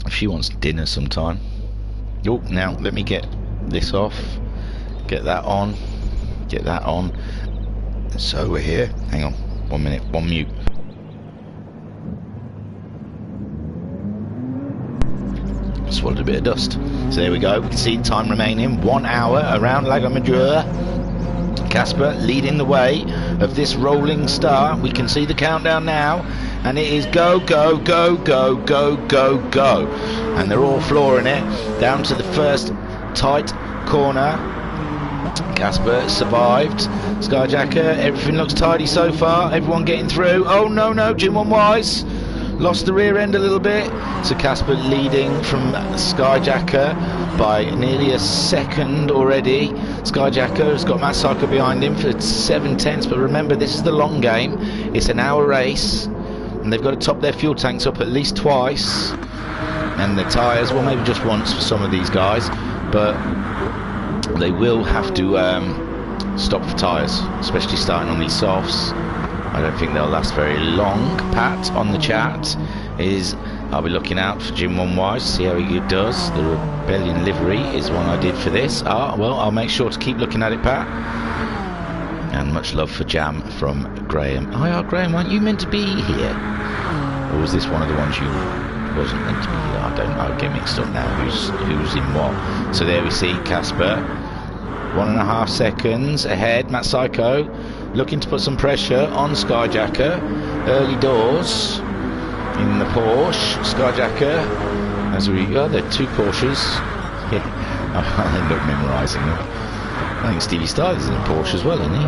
if she wants dinner sometime. Oh, now, let me get this off. Get that on. Get that on. So we're here. Hang on. 1 minute. One mute. Swallowed a bit of dust. So there we go. We can see time remaining 1 hour around Lagomajeur. Casper leading the way of this rolling start. We can see the countdown now, and it is go, go, go, go, go, go, go. And they're all flooring it down to the first tight corner. Casper survived. Skyjacker, everything looks tidy so far. Everyone getting through. Oh no, no, Jim One Wise lost the rear end a little bit. So Casper leading from Skyjacker by nearly a second already. Skyjacker has got Matt Psycho behind him for 7/10, but remember, this is the long game. It's an hour race, and they've got to top their fuel tanks up at least twice, and the tyres, well, maybe just once for some of these guys, but they will have to stop for tyres, especially starting on these softs. I don't think they'll last very long. Pat on the chat is, I'll be looking out for Jim One Wise, see how he does. The Rebellion livery is one I did for this. Well, I'll make sure to keep looking at it, Pat. And much love for Jam from Graham. Oh, Graham, weren't you meant to be here? Or was this one of the ones you wasn't meant to be here? I'll get mixed up now who's in what. So there we see Casper, 1.5 seconds ahead. Matt Psycho looking to put some pressure on Skyjacker. Early doors in the Porsche. Skyjacker, as we go, there are 2 Porsches. Yeah, I'll end up memorising them. I think Stevie Styler's in a Porsche as well, isn't he?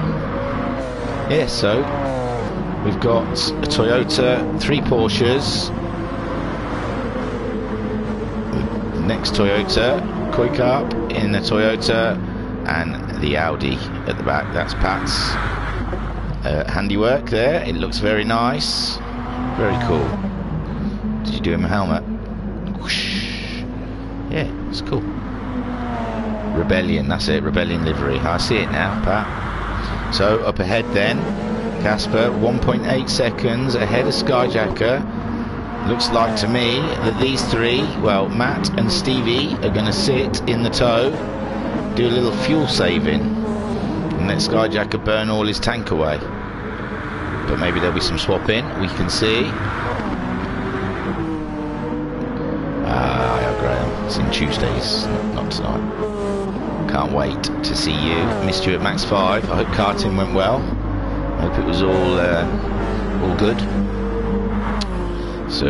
Yeah, so we've got a Toyota, 3 Porsches. Next Toyota, Kuikarp in a Toyota, and the Audi at the back. That's Pat's handiwork there. It looks very nice, very cool. Did you do him a helmet? Whoosh. Yeah, it's cool. Rebellion, that's it, Rebellion livery. I see it now, Pat. So up ahead then, Casper, 1.8 seconds ahead of Skyjacker. Looks like to me that these 3, well, Matt and Stevie, are going to sit in the tow, do a little fuel saving, and let Skyjacker burn all his tank away. But maybe there'll be some swapping, we can see. Graham, it's in Tuesdays, not tonight. Can't wait to see you. Missed you at Max 5. I hope karting went well. I hope it was all good. So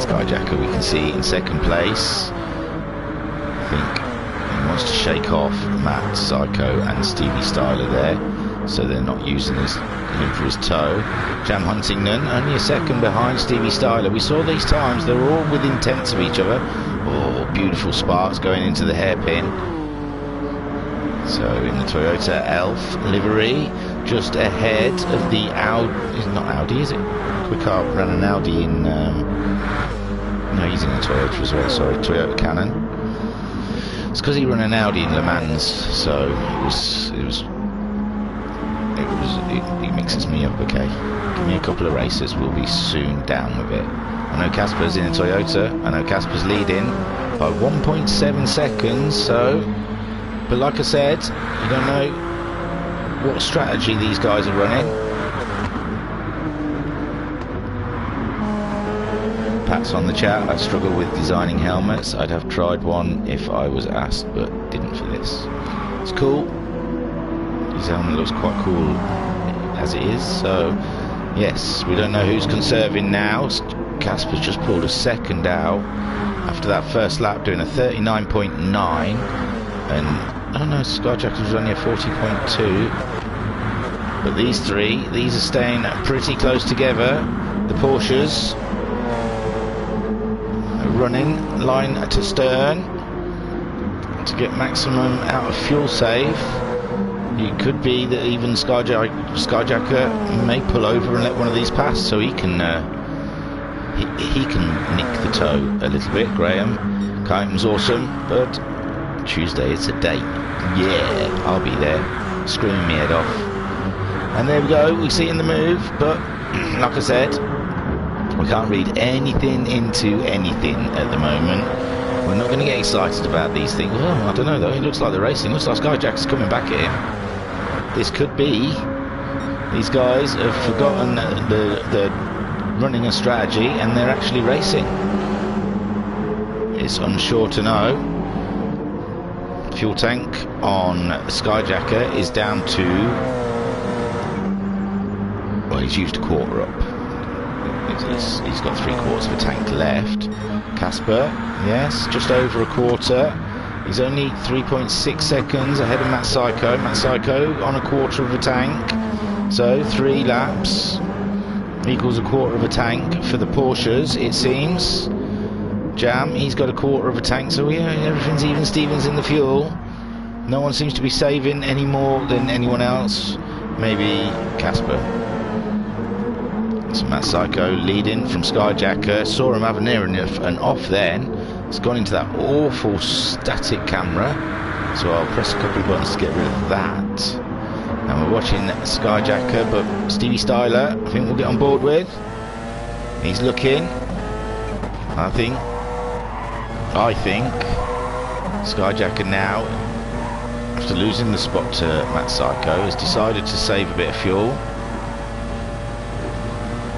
Skyjacker we can see in 2nd place. I think he wants to shake off Matt Psycho and Stevie Styler there, so they're not using him for his tow. Jam Huntington only a second behind Stevie Styler. We saw these times, they were all within tenths of each other. Oh, beautiful sparks going into the hairpin. So in the Toyota Elf livery, just ahead of the Audi. It's not Audi, is it? Kuikarp ran an Audi in. No, he's in a Toyota as well. Sorry, Toyota Cannon. It's because he ran an Audi in Le Mans, so it mixes me up. Okay, give me a couple of races, we'll be soon down with it. I know Casper's in a Toyota. I know Casper's leading by 1.7 seconds. So. But like I said, you don't know what strategy these guys are running. Pat's on the chat. I struggle with designing helmets. I'd have tried one if I was asked, but didn't for this. It's cool. His helmet looks quite cool as it is. So, yes, we don't know who's conserving now. Casper's just pulled a second out after that first lap, doing a 39.9. And oh no, Skyjacker was only a 40.2. But these 3, these are staying pretty close together. The Porsches are running line to stern to get maximum out of fuel save. It could be that even Skyjacker may pull over and let one of these pass, so he can nick the tow a little bit. Graham, Kyne's awesome, but Tuesday it's a date. Yeah, I'll be there, screaming my head off. And there we go, we see in the move, but like I said, we can't read anything into anything at the moment. We're not going to get excited about these things. Well, I don't know though, it looks like they're racing. Looks like Skyjacker's coming back at him. This could be, these guys have forgotten the running a strategy and they're actually racing. It's unsure to know. Fuel tank on Skyjacker is down to, well, he's used a quarter up. He's got 3/4 of a tank left. Casper, yes, just over a quarter. He's only 3.6 seconds ahead of Matt Psycho. Matt Psycho on a quarter of a tank. So 3 laps equals a quarter of a tank for the Porsches, it seems. Jam, he's got a quarter of a tank, so yeah, everything's even. Stevens in the fuel. 1.7 seconds No one seems to be saving any more than anyone else. Maybe Casper. So Matt Psycho leading from Skyjacker. Saw him having near enough and off then. It's gone into that awful static camera. So I'll press a couple of buttons to get rid of that. And we're watching Skyjacker, but Stevie Styler, I think we'll get on board with. He's looking. I think Skyjacker now, after losing the spot to Matt Psycho, has decided to save a bit of fuel.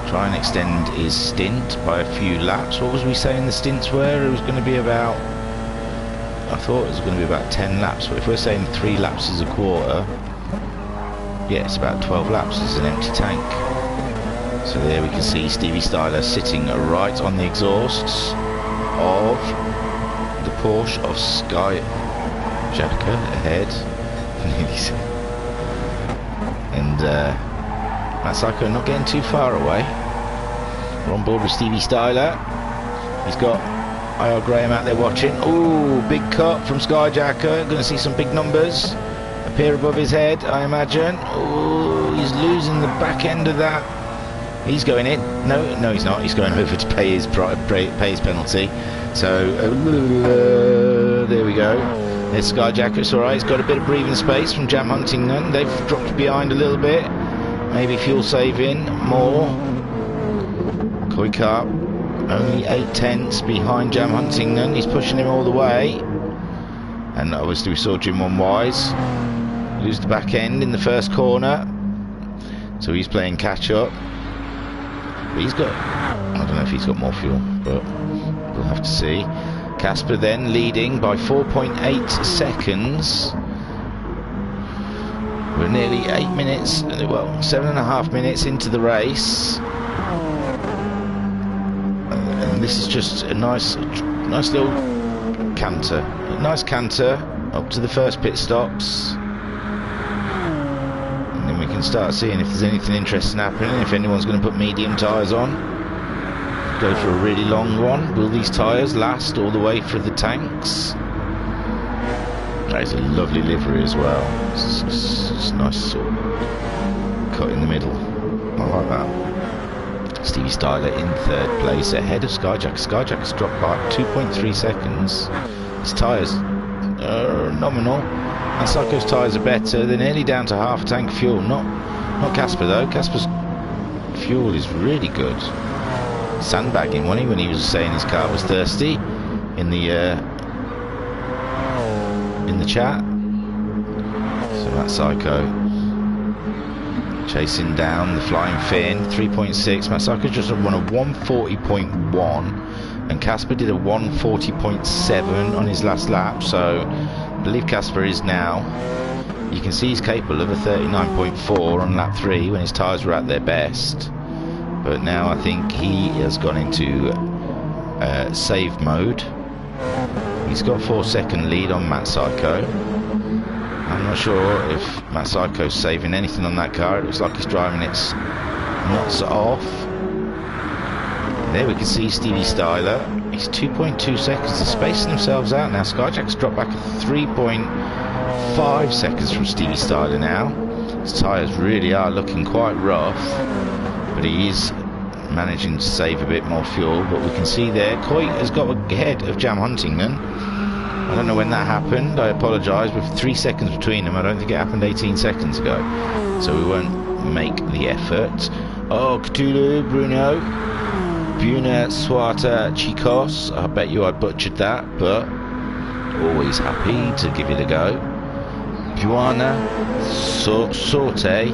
Try and extend his stint by a few laps. What was we saying the stints were? It was going to be about, I thought it was going to be about 10 laps, but if we're saying 3 laps is a quarter, yeah, it's about 12 laps as an empty tank. So there we can see Stevie Styler sitting right on the exhausts of the Porsche of Skyjacker ahead. And Matt Psycho not getting too far away. We're on board with Stevie Styler. He's got IR Graham out there watching. Ooh, big cut from Skyjacker. Going to see some big numbers appear above his head, I imagine. Ooh, he's losing the back end of that. He's going in. No, he's not. He's going over to pay his penalty. So there we go. There's Skyjacker. It's all right. He's got a bit of breathing space from Jam Huntington. They've dropped behind a little bit. Maybe fuel saving more. Koi Carp only 8/10 behind Jam Huntington. He's pushing him all the way. And obviously we saw Jim One Wise lose the back end in the first corner. So he's playing catch up. But he's got, I don't know if he's got more fuel, but we'll have to see. Casper then leading by 4.8 seconds. We're nearly 8 minutes, well, 7.5 minutes into the race. And this is just a nice little canter. A nice canter up to the first pit stops. And then we can start seeing if there's anything interesting happening, if anyone's going to put medium tyres on. Go for a really long one. Will these tyres last all the way for the tanks? That is a lovely livery as well. It's a nice sort of cut in the middle. I like that. Stevie Styler in 3rd place ahead of Skyjacker. Skyjacker's dropped by 2.3 seconds. His tyres are nominal. And Psycho's tyres are better. They're nearly down to half a tank of fuel. Not Casper though. Casper's fuel is really good. Sandbagging, wasn't he, when he was saying his car was thirsty in the chat. So that Psycho chasing down the Flying Finn, 3.6. Matt Psycho just run a 140.1 and Casper did a 140.7 on his last lap, so I believe Casper is now, you can see he's capable of a 39.4 on lap 3 when his tyres were at their best. But now I think he has gone into save mode. He's got 4-second lead on Matt Psycho. I'm not sure if Matt Psycho's saving anything on that car. It looks like he's driving its nuts off. There we can see Stevie Styler. He's 2.2 seconds. They're spacing themselves out now. Skyjack's dropped back 3.5 seconds from Stevie Styler now. His tyres really are looking quite rough. But he is managing to save a bit more fuel. But we can see there, Coy has got ahead of Jam Huntington. I don't know when that happened. I apologise. With 3 seconds between them, I don't think it happened 18 seconds ago. So we won't make the effort. Oh, Cthulhu, Bruno, Buna Swata Chicos. I bet you I butchered that, but always happy to give it a go. Buana Sorte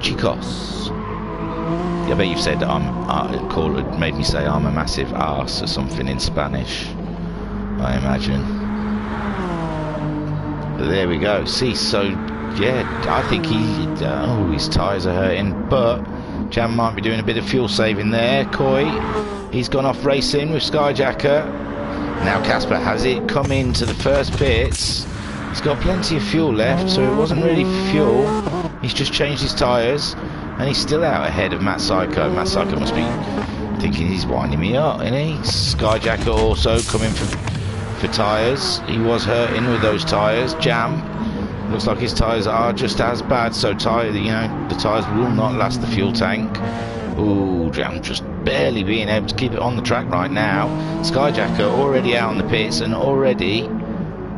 Chicos. I bet you've said it made me say I'm a massive arse or something in Spanish, I imagine. But there we go. See, so yeah, I think his tyres are hurting, but Jam might be doing a bit of fuel saving there. Coy, he's gone off racing with Skyjacker. Now Casper has it come into the first pits. He's got plenty of fuel left, so it wasn't really fuel. He's just changed his tyres. And he's still out ahead of Matt Psycho. Matt Psycho must be thinking he's winding me up, isn't he? Skyjacker also coming for tyres. He was hurting with those tyres. Jam, looks like his tyres are just as bad, so the tyres will not last the fuel tank. Ooh, Jam just barely being able to keep it on the track right now. Skyjacker already out on the pits and already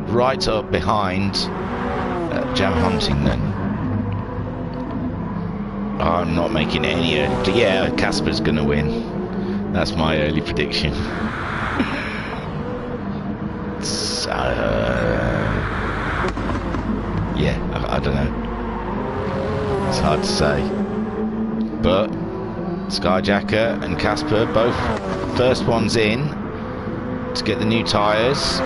right up behind Jam Huntington. I'm not making any early. Yeah, Casper's going to win. That's my early prediction. So, yeah, I don't know. It's hard to say. But Skyjacker and Casper, both first ones in to get the new tyres.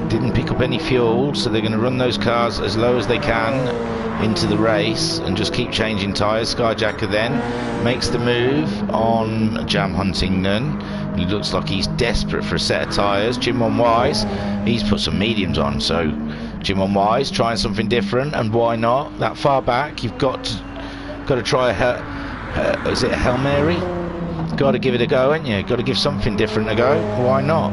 Didn't pick up any fuel, so they're going to run those cars as low as they can into the race and just keep changing tyres. Skyjacker then makes the move on Jam Huntington. He looks like he's desperate for a set of tyres. Jim on Wise, he's put some mediums on, so Jim on Wise trying something different, and why not? That far back, you've got to try is it a Hail Mary? Got to give it a go, ain't you? Got to give something different a go. Why not?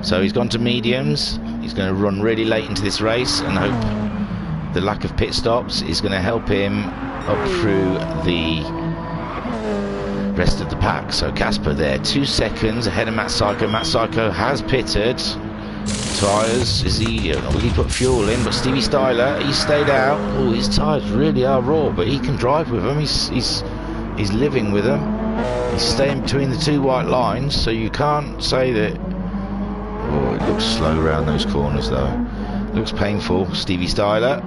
So he's gone to mediums. He's going to run really late into this race and hope the lack of pit stops is going to help him up through the rest of the pack. So Casper there, 2 seconds ahead of Matt Psycho. Matt Psycho has pitted. Tyres, will he put fuel in? But Stevie Styler, he stayed out. Oh, his tyres really are raw, but he can drive with them. He's living with them. He's staying between the 2 white lines, so you can't say that. Oh, it looks slow around those corners though. Looks painful. Stevie Styler.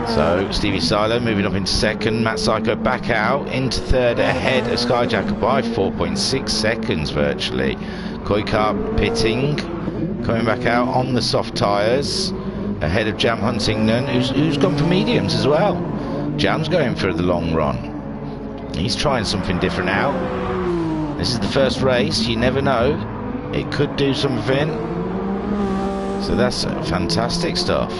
So Stevie Styler moving up into second. Matt Psycho back out into third ahead of Skyjacker by 4.6 seconds virtually. Koi Car pitting, coming back out on the soft tyres ahead of Jam Huntington, who's gone for mediums as well. Jam's going for the long run. He's trying something different out. This is the first race, you never know. It could do something. So that's fantastic stuff.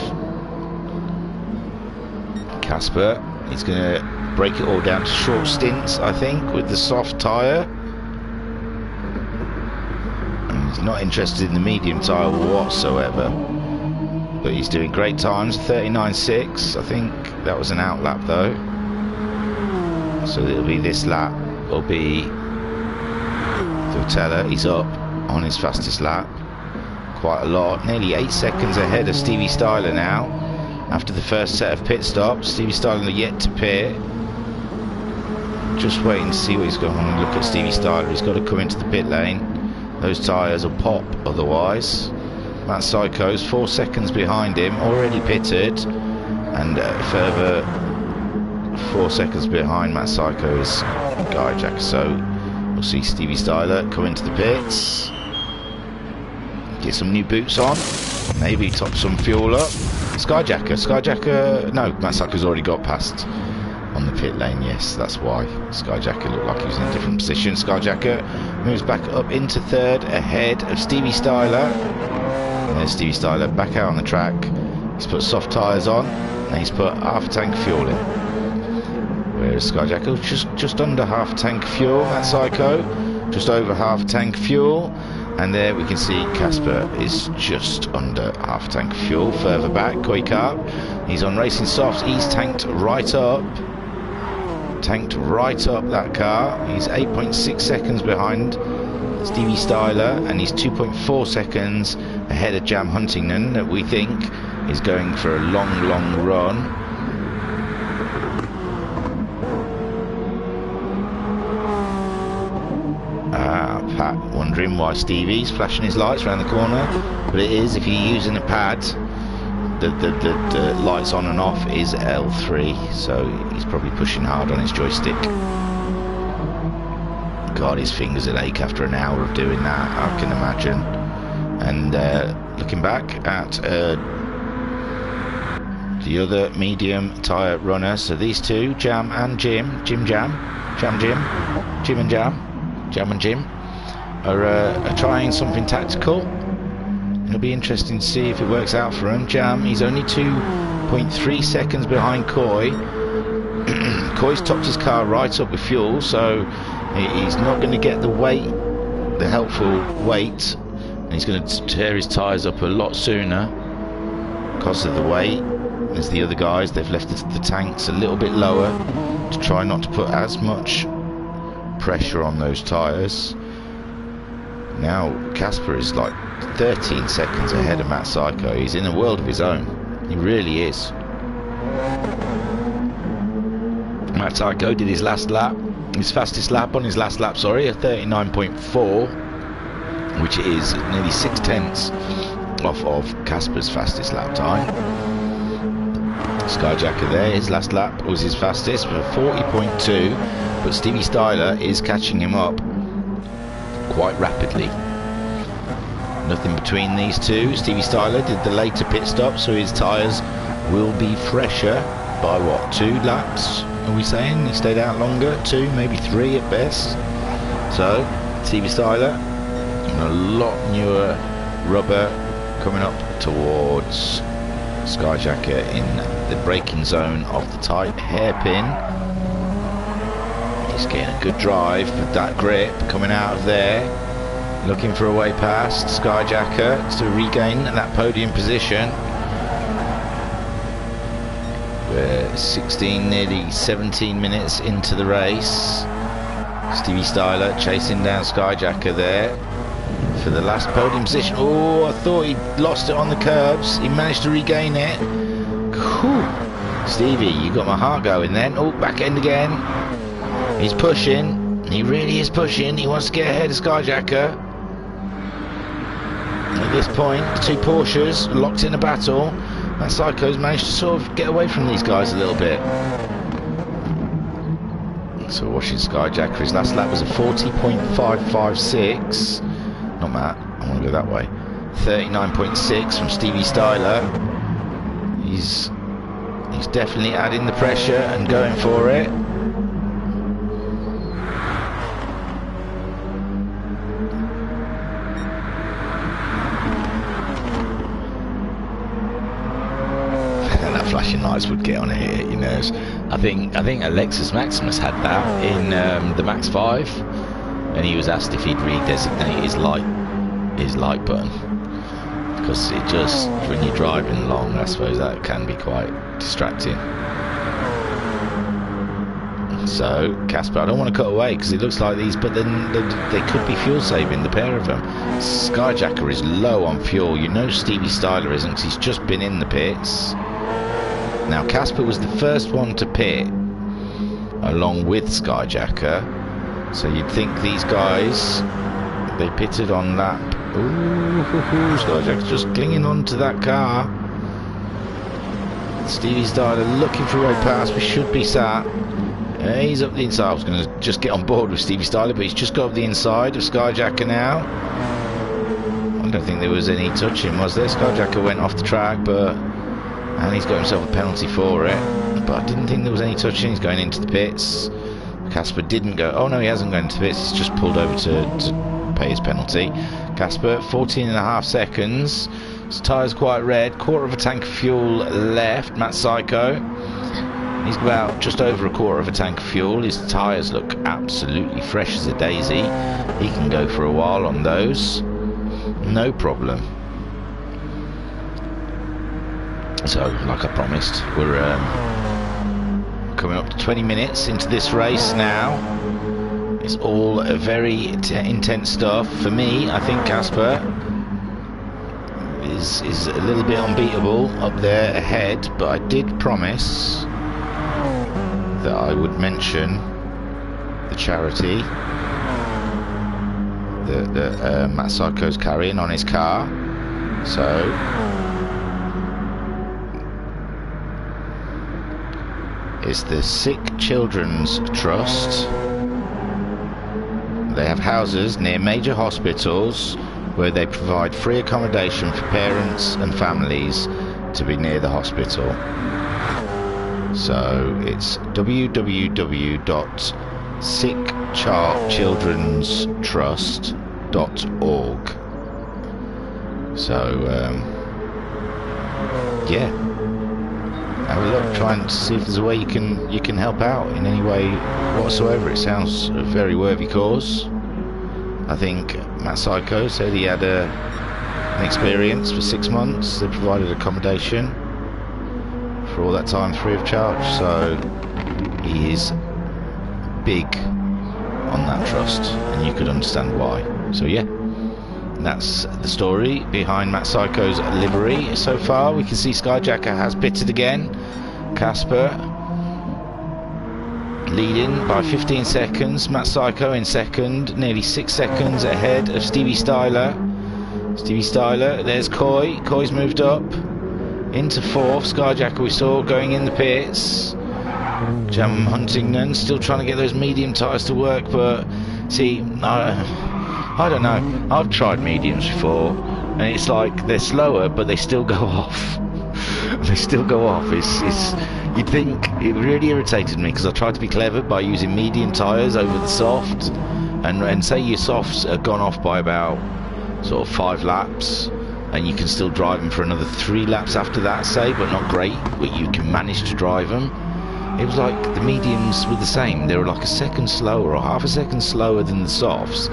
Casper, he's going to break it all down to short stints, I think, with the soft tyre. He's not interested in the medium tyre whatsoever. But he's doing great times, 39.6. I think that was an out lap though. So it'll be this lap. It'll be Votella. He's up on his fastest lap. Quite a lot. Nearly 8 seconds ahead of Stevie Styler now. After the first set of pit stops, Stevie Styler yet to pit. Just waiting to see what he's going on. Look at Stevie Styler. He's got to come into the pit lane. Those tyres will pop otherwise. Matt Psycho's 4 seconds behind him, already pitted, and further 4 seconds behind Matt Psycho is Skyjacker. So we'll see Stevie Styler come into the pits, get some new boots on, maybe top some fuel up. Skyjacker, no, Matt Psycho's already got past on the pit lane, yes, that's why. Skyjacker looked like he was in a different position. Skyjacker moves back up into third ahead of Stevie Styler. And there's Stevie Styler back out on the track. He's put soft tyres on and he's put half a tank of fuel in. Whereas Skyjacker just under half a tank of fuel. That Psycho just over half a tank of fuel. And there we can see Casper is just under half a tank of fuel. Further back, Koi Car, he's on racing softs. He's tanked right up that car. He's 8.6 seconds behind Stevie Styler, and he's 2.4 seconds ahead of Jam Huntington, that we think is going for a long run. Pat wondering why Stevie's flashing his lights around the corner, but it is, if you're using a pad, the lights on and off is L3, so he's probably pushing hard on his joystick. God, his fingers will ache after an hour of doing that, I can imagine. And looking back at the other medium tyre runner, so these two, Jam and Jim, Jam and Jim, are trying something tactical. It'll be interesting to see if it works out for him. Jam, he's only 2.3 seconds behind Koi. Koi's topped his car right up with fuel, so he's not going to get the weight, the helpful weight and he's going to tear his tyres up a lot sooner because of the weight as the other guys. They've left the tanks a little bit lower to try not to put as much pressure on those tyres. Now Casper is like 13 seconds ahead of Matt Psycho. He's in a world of his own. He really is. Matt Psycho did his last lap, his fastest lap on his last lap, sorry, a 39.4, which is nearly 6/10 off of Casper's fastest lap time. Skyjacker there, his last lap was his fastest with a 40.2, but Stevie Styler is catching him up quite rapidly. Nothing between these two. Stevie Styler did the later pit stop, so his tyres will be fresher by what, 2 laps are we saying? He stayed out longer, 2, maybe 3 at best. So Stevie Styler and a lot newer rubber coming up towards Skyjacker in the braking zone of the tight hairpin. He's getting a good drive with that grip coming out of there, looking for a way past Skyjacker to regain that podium position. We're 16, nearly 17 minutes into the race. Stevie Styler chasing down Skyjacker there for the last podium position. Oh, I thought he lost it on the curbs. He managed to regain it. Whew. Stevie, you got my heart going then. Oh, back end again. He's pushing. He really is pushing. He wants to get ahead of Skyjacker. At this point, the 2 Porsches locked in a battle. That Psycho's managed to sort of get away from these guys a little bit. So watching Skyjacker, his last lap was a 40.556. Not Matt, I want to go that way. 39.6 from Stevie Styler. He's definitely adding the pressure and going for it. Flashing lights would get on here, you know. I think Alexis Maximus had that in the Max 5, and he was asked if he'd redesignate his light button, because it just, when you're driving along, I suppose that can be quite distracting. So Casper, I don't want to cut away because it looks like these, but then they could be fuel saving, the pair of them. Skyjacker is low on fuel. You know Stevie Styler isn't, because he's just been in the pits. Now Casper was the first one to pit along with Skyjacker, so you'd think these guys, they pitted on lap. Ooh, Skyjacker's just clinging on to that car. Stevie Styler looking for a way past. We should be sat. He's up the inside. I was going to just get on board with Stevie Styler, but he's just got up the inside of Skyjacker now. I don't think there was any touching, was there? Skyjacker went off the track, and he's got himself a penalty for it, but I didn't think there was any touching. He's going into the pits. Casper didn't go. Oh no, he hasn't gone into the pits. He's just pulled over to pay his penalty. Casper, 14.5 seconds. His tyre's quite red. Quarter of a tank of fuel left. Matt Psycho, he's about just over a quarter of a tank of fuel. His tyres look absolutely fresh as a daisy. He can go for a while on those, no problem. So, like I promised, we're coming up to 20 minutes into this race now. It's all very intense stuff. For me, I think Casper is a little bit unbeatable up there ahead, but I did promise that I would mention the charity that Matt Psycho's carrying on his car. So it's the Sick Children's Trust. They have houses near major hospitals where they provide free accommodation for parents and families to be near the hospital. So it's www.sickchildrenstrust.org. So yeah, have a look, try and see if there's a way you can help out in any way whatsoever. It sounds a very worthy cause. I think Matt Psycho said he had a and experience for 6 months. They provided accommodation for all that time free of charge, so he is big on that trust, and you could understand why. So yeah, that's the story behind Matt Psycho's livery so far. We can see Skyjacker has pitted again. Casper leading by 15 seconds. Matt Psycho in second, nearly 6 seconds ahead of Stevie Styler. Stevie Styler, there's Coy. Coy's moved up into fourth. Skyjacker we saw going in the pits. Jam Huntington still trying to get those medium tyres to work, but see, I don't know. I've tried mediums before, and it's like they're slower, but they still go off. They still go off. It's you'd think it really irritated me because I tried to be clever by using medium tyres over the soft, and say your softs are gone off by about sort of 5 laps, and you can still drive them for another 3 laps after that, say, but not great, but you can manage to drive them. It was like the mediums were the same. They were like a second slower or half a second slower than the softs.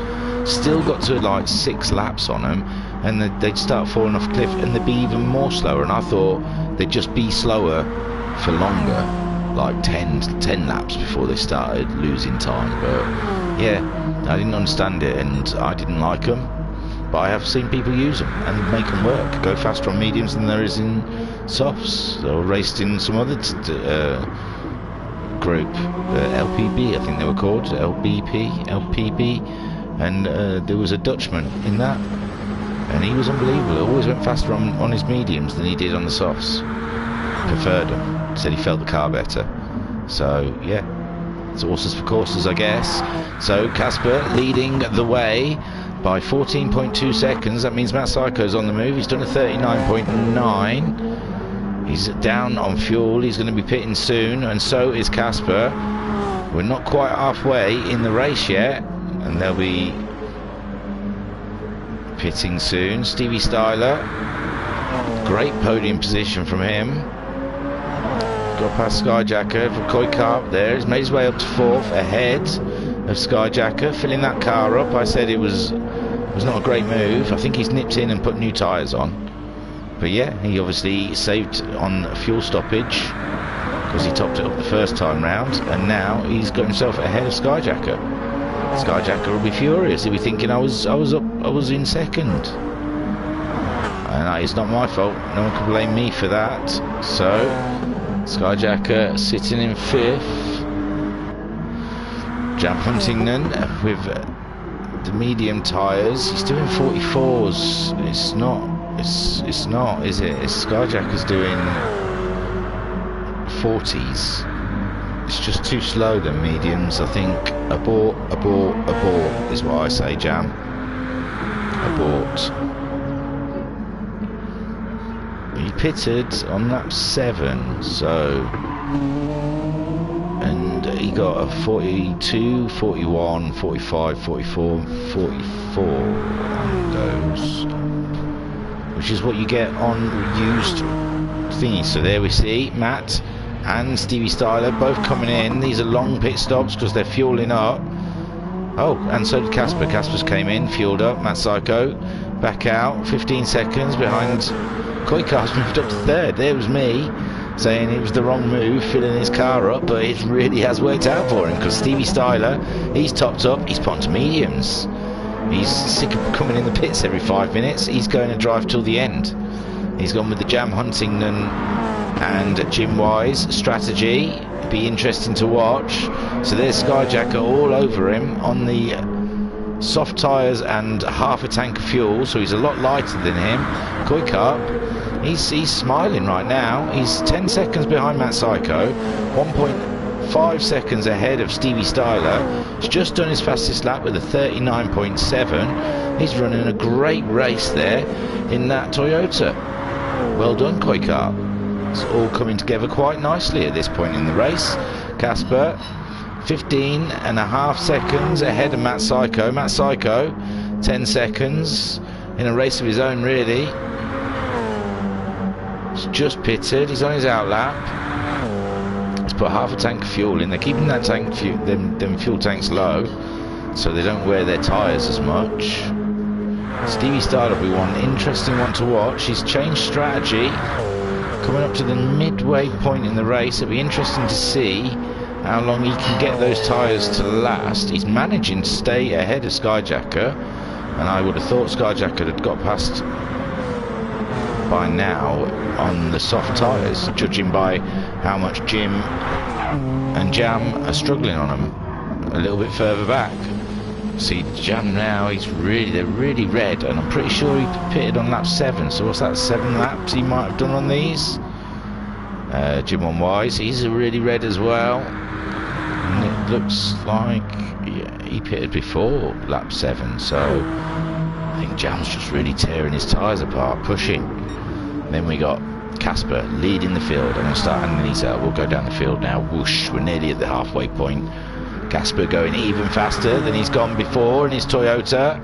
Still got to like 6 laps on them, and they'd start falling off a cliff, and they'd be even more slower. And I thought they'd just be slower for longer, like 10 laps before they started losing time. But yeah, I didn't understand it, and I didn't like them. But I have seen people use them and make them work, go faster on mediums than there is in softs. So I raced in some other group, LPB I think they were called, LPB, and there was a Dutchman in that, and he was unbelievable. He always went faster on his mediums than he did on the softs. Preferred them, said he felt the car better. So yeah, it's horses for courses, I guess. So Casper leading the way by 14.2 seconds. That means Matt Psycho's on the move. He's done a 39.9. He's down on fuel. He's going to be pitting soon, and so is Casper. We're not quite halfway in the race yet, and they'll be pitting soon. Stevie Styler, great podium position from him. Got past Skyjacker for Coy Carp there. He's made his way up to 4th ahead of Skyjacker, filling that car up. I said it was not a great move. I think he's nipped in and put new tyres on. But yeah, he obviously saved on fuel stoppage because he topped it up the first time round, and now he's got himself ahead of Skyjacker. Skyjacker will be furious. He'll be thinking I was in second, and it's not my fault. No one can blame me for that. So Skyjacker sitting in 5th. Jam Huntington with the medium tyres. He's doing 44s. It's not, is it? Skyjacker's doing 40s. It's just too slow, the mediums. I think abort is what I say, Jam. Abort. He pitted on lap 7, so, and he got a 42, 41, 45, 44, 44 on those, which is what you get on used thingies. So there we see Matt and Stevie Styler both coming in. These are long pit stops because they're fueling up. Oh, and so did Casper. Casper's came in, fueled up. Matt Psycho back out, 15 seconds behind. Coy Car's moved up to 3rd. There was me saying it was the wrong move, filling his car up, but it really has worked out for him because Stevie Styler, he's topped up, he's put onto mediums. He's sick of coming in the pits every 5 minutes. He's going to drive till the end. He's gone with the Jam Huntington and Jim Wise strategy. Be interesting to watch. So there's Skyjacker all over him on the soft tyres and half a tank of fuel, so he's a lot lighter than him. Coy Carp, he's smiling right now. He's 10 seconds behind Matt Psycho, 1.5 seconds ahead of Stevie Styler. He's just done his fastest lap with a 39.7. He's running a great race there in that Toyota. Well done, Coy Carp. It's all coming together quite nicely at this point in the race. Casper, 15.5 seconds ahead of Matt Psycho. Matt Psycho, 10 seconds in a race of his own, really. He's just pitted. He's on his outlap. He's put half a tank of fuel in. They're keeping that tank, them fuel tanks low, so they don't wear their tyres as much. Stevie Styler will be one interesting one to watch. He's changed strategy. Coming up to the midway point in the race, it'll be interesting to see how long he can get those tyres to last. He's managing to stay ahead of Skyjacker, and I would have thought Skyjacker had got past by now on the soft tyres, judging by how much Jim and Jam are struggling on them a little bit further back. See Jam now, they're really red, and I'm pretty sure he pitted on lap 7, so what's that, 7 laps he might have done on these? Jim on Wise, he's really red as well, and it looks like he pitted before lap 7, so I think Jam's just really tearing his tyres apart, pushing. Then we got Casper leading the field. I'm going to start handing these out. We'll go down the field now. Whoosh, we're nearly at the halfway point. Casper going even faster than he's gone before in his Toyota.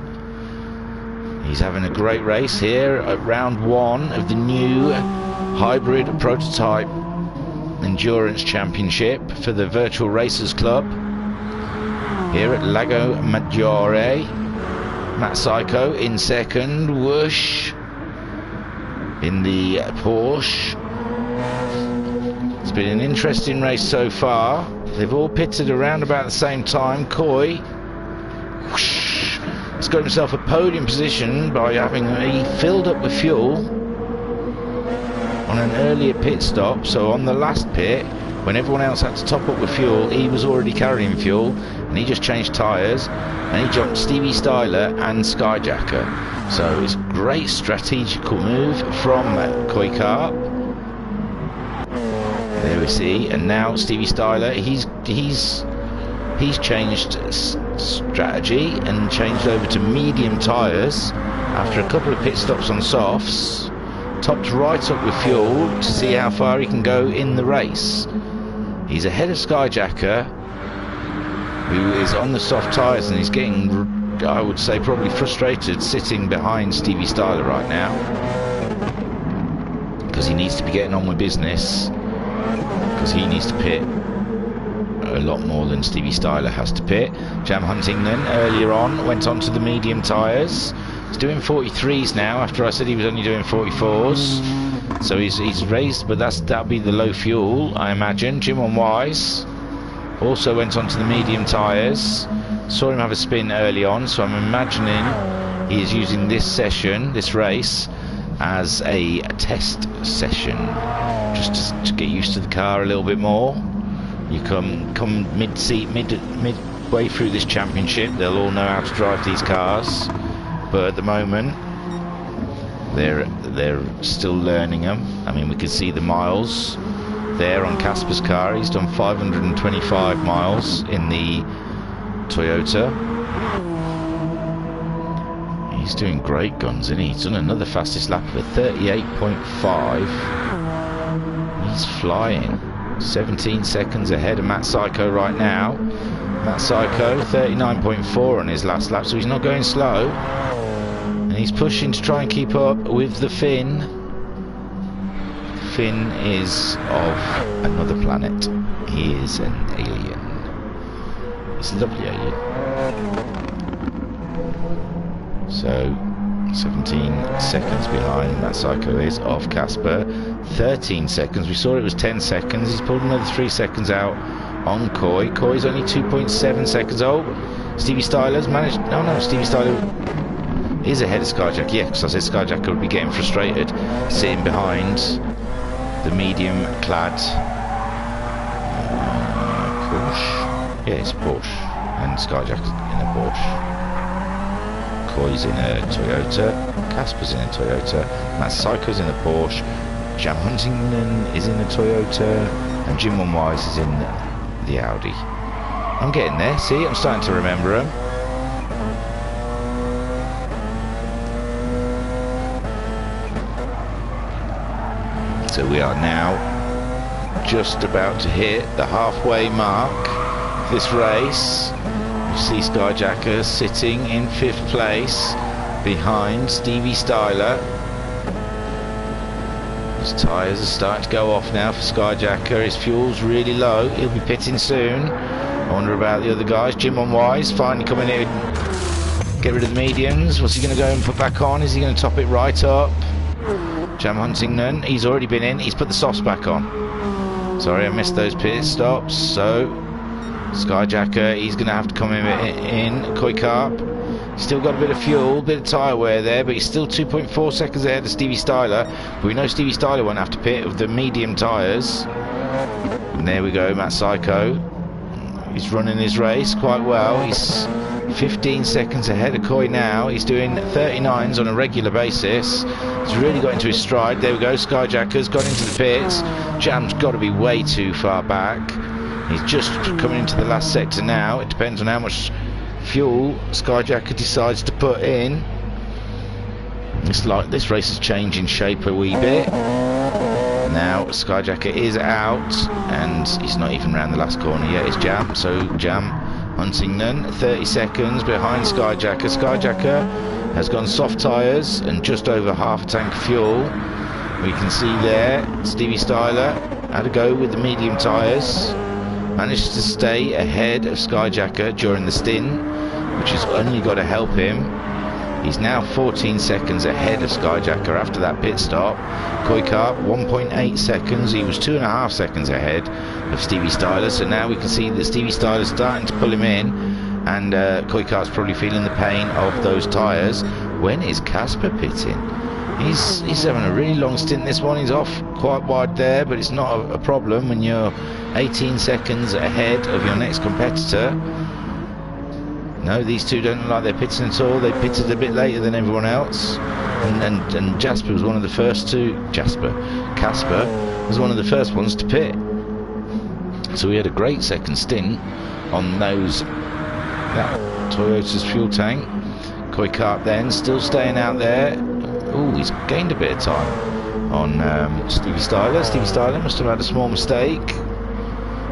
He's having a great race here at round 1 of the new hybrid prototype endurance championship for the Virtual Racers Club here at Lago Maggiore. Matt Psycho in second. Whoosh in the Porsche. It's been an interesting race so far. They've all pitted around about the same time. Coy whoosh, has got himself a podium position by having filled up with fuel on an earlier pit stop. So on the last pit, when everyone else had to top up with fuel, he was already carrying fuel, and he just changed tyres, and he jumped Stevie Styler and Skyjacker. So it's a great strategical move from Koi Carp. There we see, and now Stevie Styler, he's changed strategy and changed over to medium tyres after a couple of pit stops on softs. Topped right up with fuel to see how far he can go in the race. He's ahead of Skyjacker, who is on the soft tyres, and he's getting, I would say, probably frustrated sitting behind Stevie Styler right now, because he needs to be getting on with business, because he needs to pit a lot more than Stevie Styler has to pit. Jam Huntington earlier on went on to the medium tyres. He's doing 43s now after I said he was only doing 44s, so he's raised, but that'll be the low fuel, I imagine. Jim on Wise also went on to the medium tyres. Saw him have a spin early on, so I'm imagining he is using this session, this race, as a test session, just to get used to the car a little bit more. You come midway through this championship, they'll all know how to drive these cars, but at the moment they're still learning them. I mean, we can see the miles there on Casper's car. He's done 525 miles in the Toyota. He's doing great guns, isn't he? He's done another fastest lap of a 38.5. He's flying. 17 seconds ahead of Matt Psycho right now. Matt Psycho 39.4 on his last lap, so he's not going slow, and he's pushing to try and keep up with the Finn. Finn is of another planet. He is an alien. He's a lovely alien. So 17 seconds behind Matt Psycho is of Casper. 13 seconds. We saw it was 10 seconds. He's pulled another 3 seconds out on Coy. Coy's only 2.7 seconds. Oh, Stevie Styler's managed. No, Stevie Styler is ahead of Skyjacker. Yeah, because I said Skyjacker would be getting frustrated sitting behind the medium clad Porsche. Yeah, it's a Porsche, and Skyjacker's in a Porsche. Coy's in a Toyota, Casper's in a Toyota, Matt Psycho's in a Porsche, Jam Huntington is in a Toyota, and Jim One Wise is in the Audi. I'm getting there, see, I'm starting to remember them. So we are now just about to hit the halfway mark of this race. You see Skyjacker sitting in 5th place behind Stevie Styler. His tyres are starting to go off now for Skyjacker. His fuel's really low. He'll be pitting soon. I wonder about the other guys. Jim on Wise finally coming in. get rid of the mediums. What's he going to go and put back on? Is he going to top it right up? Jam Huntington, he's already been in. He's put the softs back on. Sorry, I missed those pit stops. So Skyjacker, he's going to have to come in. Koi Carp, still got a bit of fuel, bit of tyre wear there, but he's still 2.4 seconds ahead of Stevie Styler. But we know Stevie Styler won't have to pit with the medium tyres. And there we go, Matt Psycho. He's running his race quite well. He's 15 seconds ahead of Koi now. He's doing 39s on a regular basis. He's really got into his stride. There we go, Skyjacker's got into the pits. Jam's got to be way too far back. He's just coming into the last sector now. It depends on how much fuel Skyjacker decides to put in. It's like this race is changing shape a wee bit. Now Skyjacker is out, and he's not even round the last corner yet. It's Jam. So Jam Huntington 30 seconds behind Skyjacker. Skyjacker has gone soft tyres and just over half a tank of fuel. We can see there Stevie Styler had a go with the medium tyres, managed to stay ahead of Skyjacker during the stint, which has only got to help him. He's now 14 seconds ahead of Skyjacker after that pit stop. Koi Carp 1.8 seconds. He was 2.5 seconds ahead of Stevie Styler. So now we can see that Stevie Styler's starting to pull him in, and Koi Carp's probably feeling the pain of those tyres. When is Casper pitting? He's having a really long stint this one. He's off quite wide there, but it's not a problem when you're 18 seconds ahead of your next competitor. No, these two don't look like they're pitting at all. They pitted a bit later than everyone else. And Casper was one of the first to... Casper was one of the first ones to pit. So we had a great second stint on that Toyota's fuel tank. Koi Carp then, still staying out there. Oh, he's gained a bit of time on Stevie Styler. Stevie Styler must have had a small mistake.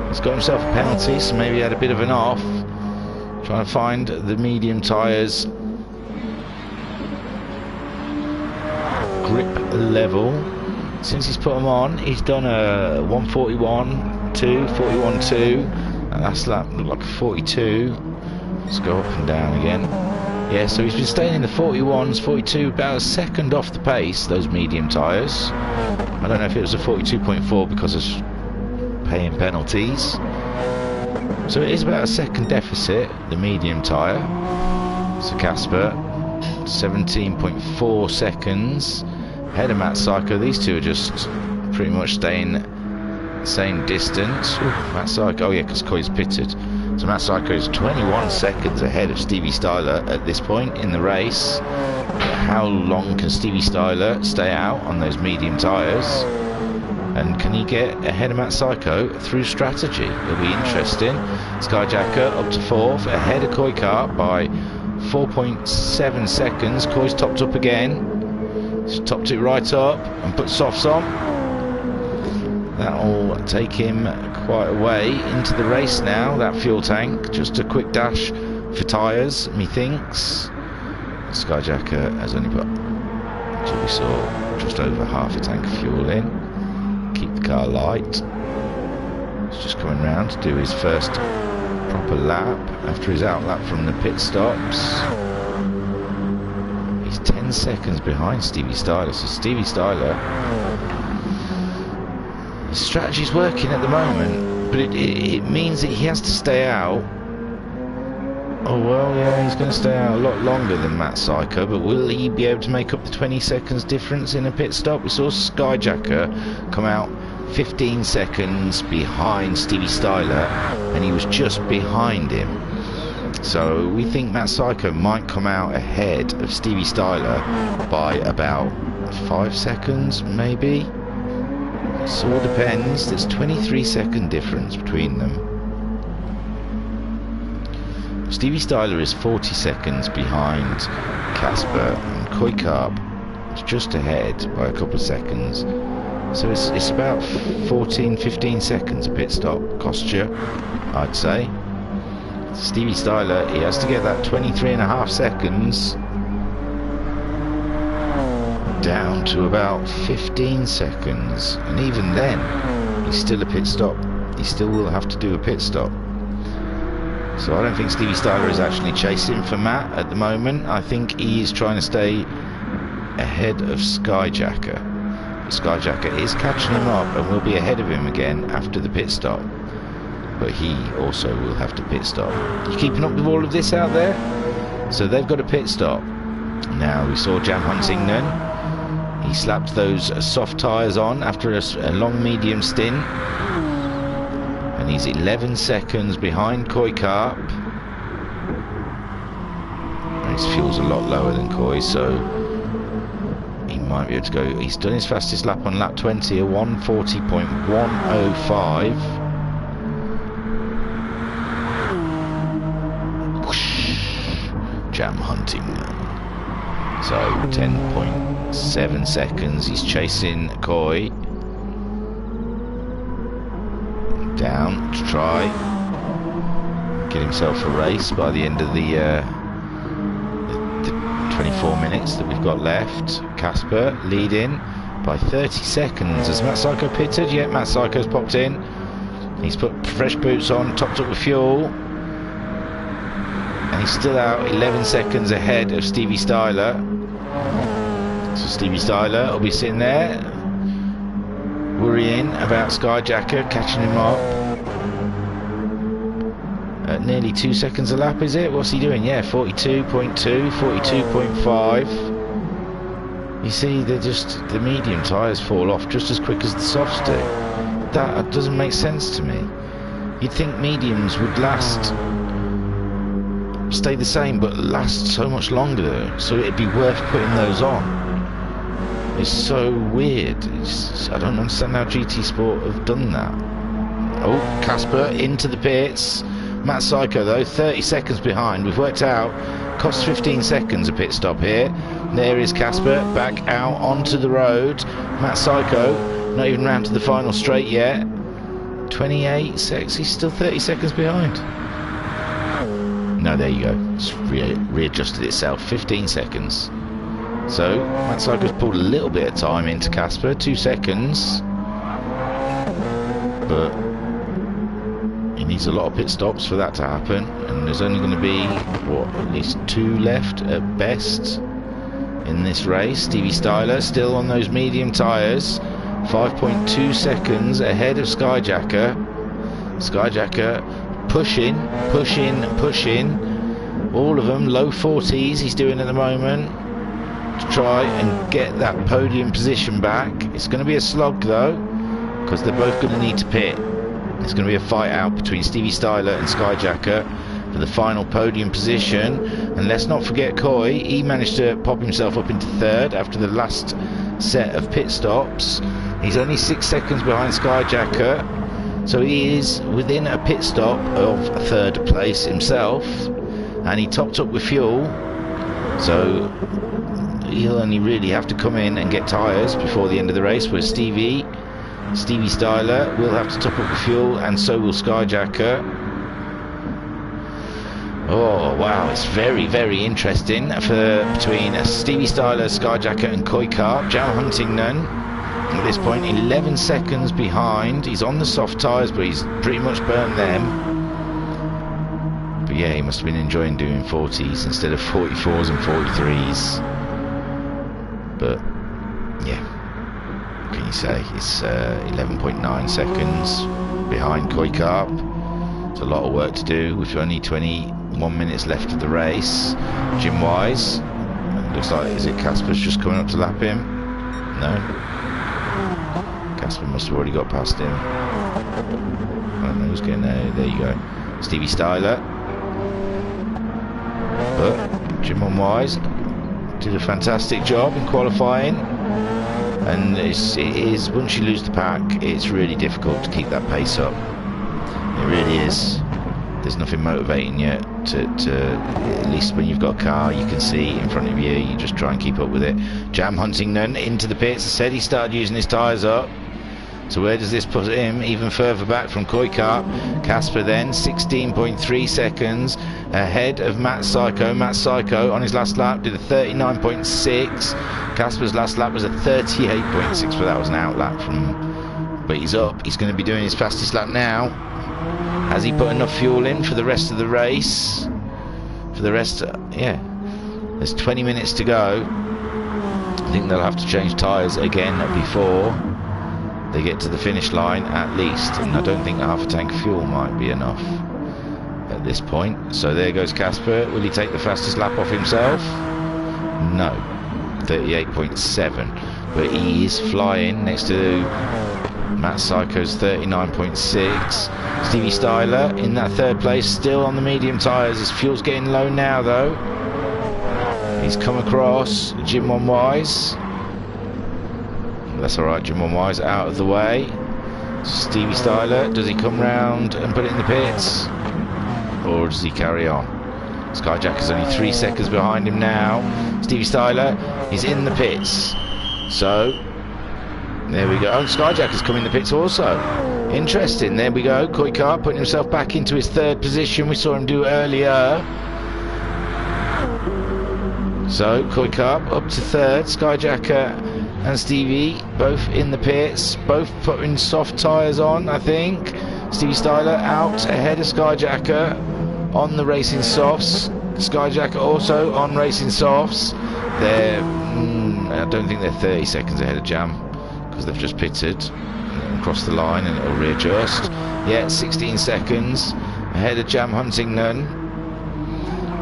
He's got himself a penalty, so maybe he had a bit of an off. Trying to find the medium tyres grip level. Since he's put them on, he's done a 141.2, 41.2, and that's like a 42. Let's go up and down again. Yeah, so he's been staying in the 41s, 42, about a second off the pace, those medium tyres. I don't know if it was a 42.4 because of paying penalties. So it is about a second deficit, the medium tyre. So Casper, 17.4 seconds ahead of Matt Psycho. These two are just pretty much staying the same distance. Ooh, Matt Psycho, oh yeah, because Koi's pitted. So Matt Psycho is 21 seconds ahead of Stevie Styler at this point in the race. How long can Stevie Styler stay out on those medium tyres? And can he get ahead of Matt Psycho through strategy? It'll be interesting. Skyjacker up to 4th, ahead of Koi Carp by 4.7 seconds. Koi's topped up again. He's topped it right up and put softs on. That'll take him quite a way into the race now, that fuel tank. Just a quick dash for tyres, methinks. Skyjacker has only put, as we saw, just over half a tank of fuel in. Keep the car light. He's just coming round to do his first proper lap after his out lap from the pit stops. He's 10 seconds behind Stevie Styler. So Stevie Styler, his strategy's working at the moment, but it means that he has to stay out. Oh well, yeah, he's going to stay out a lot longer than Matt Psycho, but will he be able to make up the 20 seconds difference in a pit stop? We saw Skyjacker come out 15 seconds behind Stevie Styler, and he was just behind him. So we think Matt Psycho might come out ahead of Stevie Styler by about 5 seconds, maybe. So it all depends. There's 23-second difference between them. Stevie Styler is 40 seconds behind Casper, and Koi Carp is just ahead by a couple of seconds. So it's about 14-15 seconds a pit stop cost you, I'd say. Stevie Styler, he has to get that 23.5 seconds down to about 15 seconds, and even then he's still a pit stop. He still will have to do a pit stop. So I don't think Stevie Styler is actually chasing for Matt at the moment. I think he is trying to stay ahead of Skyjacker. Skyjacker is catching him up and will be ahead of him again after the pit stop. But he also will have to pit stop. You keeping up with all of this out there? So they've got a pit stop. Now we saw Jam Huntington. He slapped those soft tyres on after a long medium stint. And he's 11 seconds behind Koi Carp. And his fuel's a lot lower than Koi, so he might be able to go. He's done his fastest lap on lap 20, a 1:40.105. Jam Huntington. So 10.7 seconds. He's chasing Koi. Down to try get himself a race by the end of the 24 minutes that we've got left. Casper leading by 30 seconds. Has Matt Psycho pitted? Yeah, Matt Psycho's popped in. He's put fresh boots on, topped up with fuel. And he's still out 11 seconds ahead of Stevie Styler. So Stevie Styler will be sitting there worrying about Skyjacker catching him up. At nearly 2 seconds a lap, is it? What's he doing? Yeah, 42.2, 42.5. You see, they're just, the medium tyres fall off just as quick as the softs do. That doesn't make sense to me. You'd think mediums would stay the same, but last so much longer, so it'd be worth putting those on. It's so weird. I don't understand how GT Sport have done that. Oh, Casper into the pits. Matt Psycho though, 30 seconds behind. We've worked out, costs 15 seconds a pit stop here. There is Casper, back out onto the road. Matt Psycho, not even round to the final straight yet. 28 seconds, he's still 30 seconds behind. No, there you go. It's readjusted itself, 15 seconds. So, Matt Psycho's pulled a little bit of time into Casper, 2 seconds. But he needs a lot of pit stops for that to happen. And there's only going to be, what, at least 2 left at best in this race. Stevie Styler still on those medium tyres. 5.2 seconds ahead of Skyjacker. Skyjacker pushing. All of them low 40s he's doing at the moment to try and get that podium position back. It's going to be a slog though, because they're both going to need to pit. It's going to be a fight out between Stevie Styler and Skyjacker for the final podium position. And let's not forget Koi. He managed to pop himself up into third after the last set of pit stops. He's only 6 seconds behind Skyjacker, so he is within a pit stop of third place himself, and he topped up with fuel, so he'll only really have to come in and get tyres before the end of the race, where Stevie Styler will have to top up with fuel, and so will Skyjacker. Oh wow, it's very, very interesting between Stevie Styler, Skyjacker and Koi Carp. Jam Huntington at this point 11 seconds behind. He's on the soft tyres, but he's pretty much burnt them. But yeah, he must have been enjoying doing 40s instead of 44s and 43s. But yeah, what can you say? It's 11.9 seconds behind Koi Carp. It's a lot of work to do with only 21 minutes left of the race. Jim Wise, looks like, is it Casper's just coming up to lap him? No, Casper must have already got past him. I don't know who's getting there. There you go, Stevie Styler. But Jim Wise did a fantastic job in qualifying, and it is once you lose the pack, it's really difficult to keep that pace up. It really is. There's nothing motivating you to at least when you've got a car you can see in front of you, you just try and keep up with it. Jam Huntington into the pits. I said he started using his tyres up. So where does this put him? Even further back from Koi Carp. Casper then 16.3 seconds ahead of Matt Psycho. Matt Psycho on his last lap did a 39.6. Casper's last lap was a 38.6, but that was an out lap from. But he's up. He's going to be doing his fastest lap now. Has he put enough fuel in for the rest of the race? For the rest, yeah. There's 20 minutes to go. I think they'll have to change tyres again before they get to the finish line at least. And I don't think half a tank of fuel might be enough at this point. So there goes Casper. Will he take the fastest lap off himself? No. 38.7. But he is flying next to Matt Psycho's 39.6. Stevie Styler in that third place, still on the medium tyres. His fuel's getting low now though. He's come across Jim One Wise. That's alright, Jim One Wise out of the way. Stevie Styler, does he come round and put it in the pits? Or does he carry on? Skyjacker's only 3 seconds behind him now. Stevie Styler is in the pits. So, there we go. Oh, Skyjacker's come in the pits also. Interesting, there we go. Koikar putting himself back into his third position. We saw him do earlier. So, Koikar up to third. Skyjacker and Stevie both in the pits. Both putting soft tyres on, I think. Stevie Styler out ahead of Skyjacker on the racing softs. Skyjacker also on racing softs. They're, I don't think they're 30 seconds ahead of Jam because they've just pitted and crossed the line and it'll readjust. Yeah, 16 seconds ahead of Jam Huntington.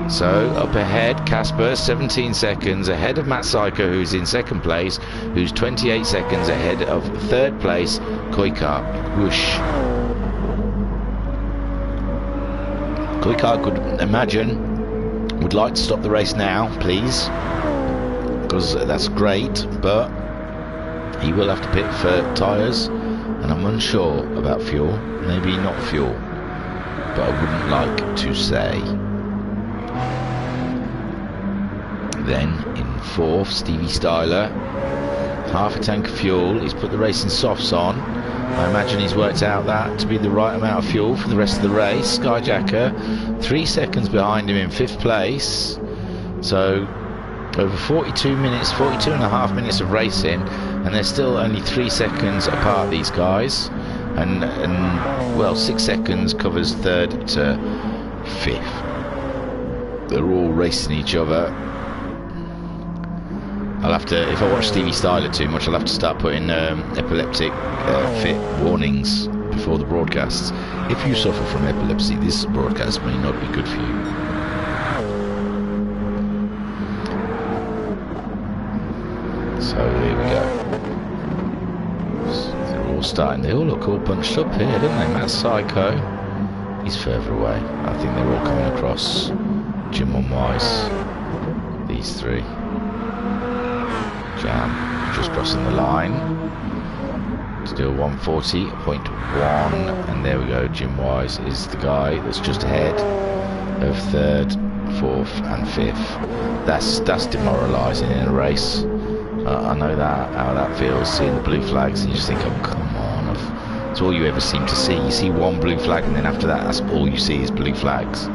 So up ahead, Casper, 17 seconds ahead of Matt Psycho, who's in second place, who's 28 seconds ahead of third place, Koikar. Whoosh. Koikar could imagine, would like to stop the race now, please, because that's great, but he will have to pit for tyres, and I'm unsure about fuel. Maybe not fuel, but I wouldn't like to say. Then in fourth, Stevie Styler, half a tank of fuel. He's put the racing softs on. I imagine he's worked out that to be the right amount of fuel for the rest of the race. Skyjacker 3 seconds behind him in fifth place. So over 42 minutes, 42 and a half minutes of racing, and they're still only 3 seconds apart, these guys. And well, 6 seconds covers third to fifth. They're all racing each other. I'll have to, if I watch Stevie Styler too much, I'll have to start putting epileptic fit warnings before the broadcasts. If you suffer from epilepsy, this broadcast may not be good for you. So here we go. They're all starting. They all look all bunched up here, don't they? Matt Psycho, he's further away. I think they're all coming across. Jim One Wise. These three. Jam just crossing the line to do a 140.1, and there we go. Jim Wise is the guy that's just ahead of third, fourth and fifth. That's demoralising in a race. I know that, how that feels, seeing the blue flags and you just think, oh come on, that's all you ever seem to see. You see one blue flag and then after that, that's all you see is blue flags.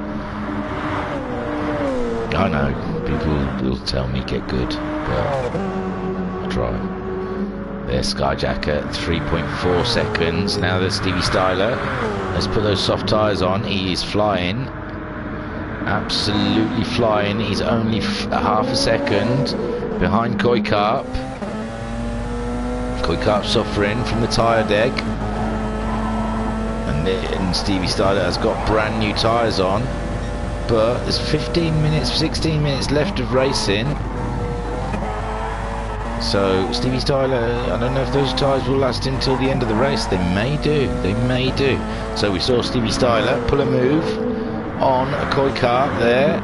I know, people will tell me get good, but try. There's Skyjacker, 3.4 seconds. Now that Stevie Styler has put those soft tyres on, he is flying. Absolutely flying. He's only half a second behind Koikar. Koikar suffering from the tyre deck. And Stevie Styler has got brand new tyres on. But there's 15 minutes, 16 minutes left of racing. So Stevie Styler, I don't know if those tyres will last until the end of the race. They may do. They may do. So we saw Stevie Styler pull a move on a Koikar there.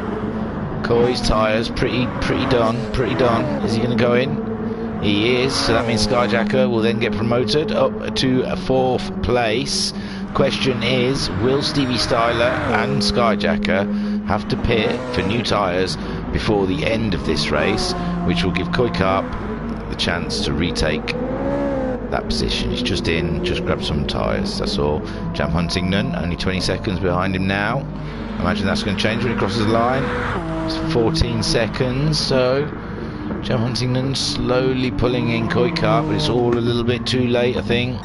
Koi's tyres pretty done. Pretty done. Is he going to go in? He is. So that means Skyjacker will then get promoted up to a fourth place. Question is, will Stevie Styler and Skyjacker have to pit for new tyres before the end of this race, which will give Koikar the chance to retake that position. He's just in, just grabbed some tyres, that's all. Jam Huntington, only 20 seconds behind him now. I imagine that's going to change when he crosses the line. It's 14 seconds, so Jam Huntington slowly pulling in Koikar, but it's all a little bit too late, I think.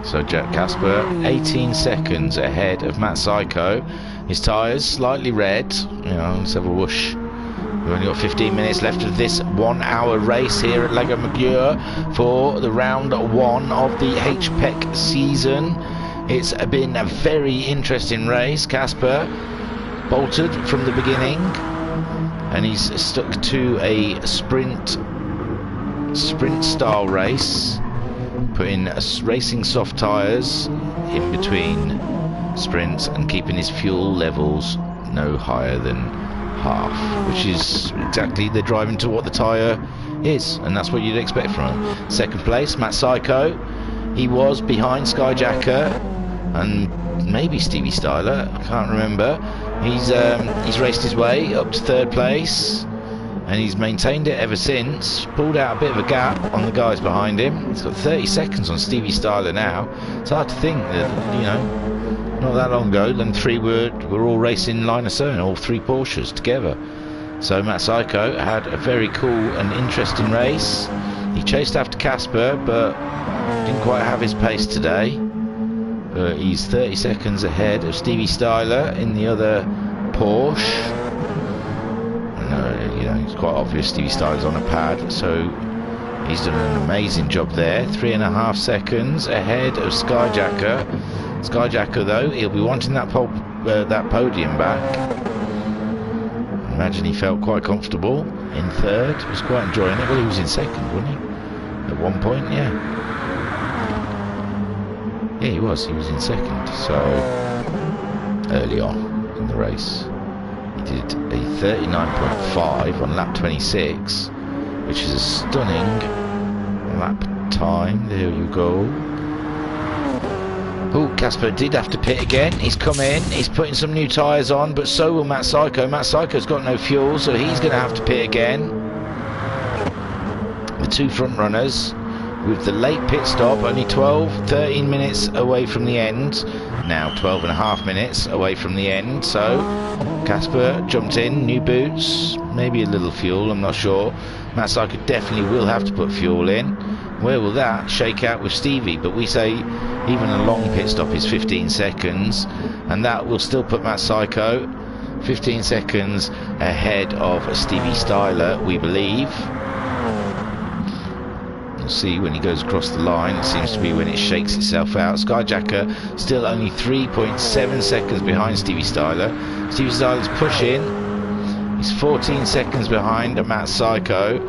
So Jack Casper 18 seconds ahead of Matt Psycho. His tyres slightly red. You know, let's have a whoosh. We've only got 15 minutes left of this 1 hour race here at Lego Magure for the round 1 of the HPEC season. It's been a very interesting race. Casper bolted from the beginning and he's stuck to a sprint style race, putting racing soft tyres in between sprints and keeping his fuel levels no higher than half, which is exactly the driving to what the tyre is, and that's what you'd expect from him. Second place, Matt Psycho. He was behind Skyjacker and maybe Stevie Styler, I can't remember. He's raced his way up to third place and he's maintained it ever since. Pulled out a bit of a gap on the guys behind him. He's got 30 seconds on Stevie Styler now. It's hard to think that, you know, not that long ago, them three were all racing line of sight, all three Porsches together. So Matt Psycho had a very cool and interesting race. He chased after Casper, but didn't quite have his pace today. But he's 30 seconds ahead of Stevie Styler in the other Porsche. And, you know, it's quite obvious Stevie Styler's on a pad, so he's done an amazing job there. 3.5 seconds ahead of Skyjacker. Skyjacker, though, he'll be wanting that podium back. Imagine he felt quite comfortable in third. He was quite enjoying it. Well, he was in second, wasn't he? At one point, yeah. Yeah, he was in second. So, early on in the race, he did a 39.5 on lap 26, which is a stunning lap time. There you go. Oh, Casper did have to pit again. He's come in, he's putting some new tyres on, but so will Matt Psycho. Matt Psycho's got no fuel, so he's going to have to pit again. The two front runners with the late pit stop, only 13 minutes away from the end. Now 12.5 minutes away from the end. So Casper jumped in, new boots, maybe a little fuel, I'm not sure. Matt Psycho definitely will have to put fuel in. Where will that shake out with Stevie? But we say even a long pit stop is 15 seconds, and that will still put Matt Psycho 15 seconds ahead of Stevie Styler, we believe. You'll see when he goes across the line, it seems to be when it shakes itself out. Skyjacker still only 3.7 seconds behind Stevie Styler. Stevie Styler's pushing. He's 14 seconds behind Matt Psycho.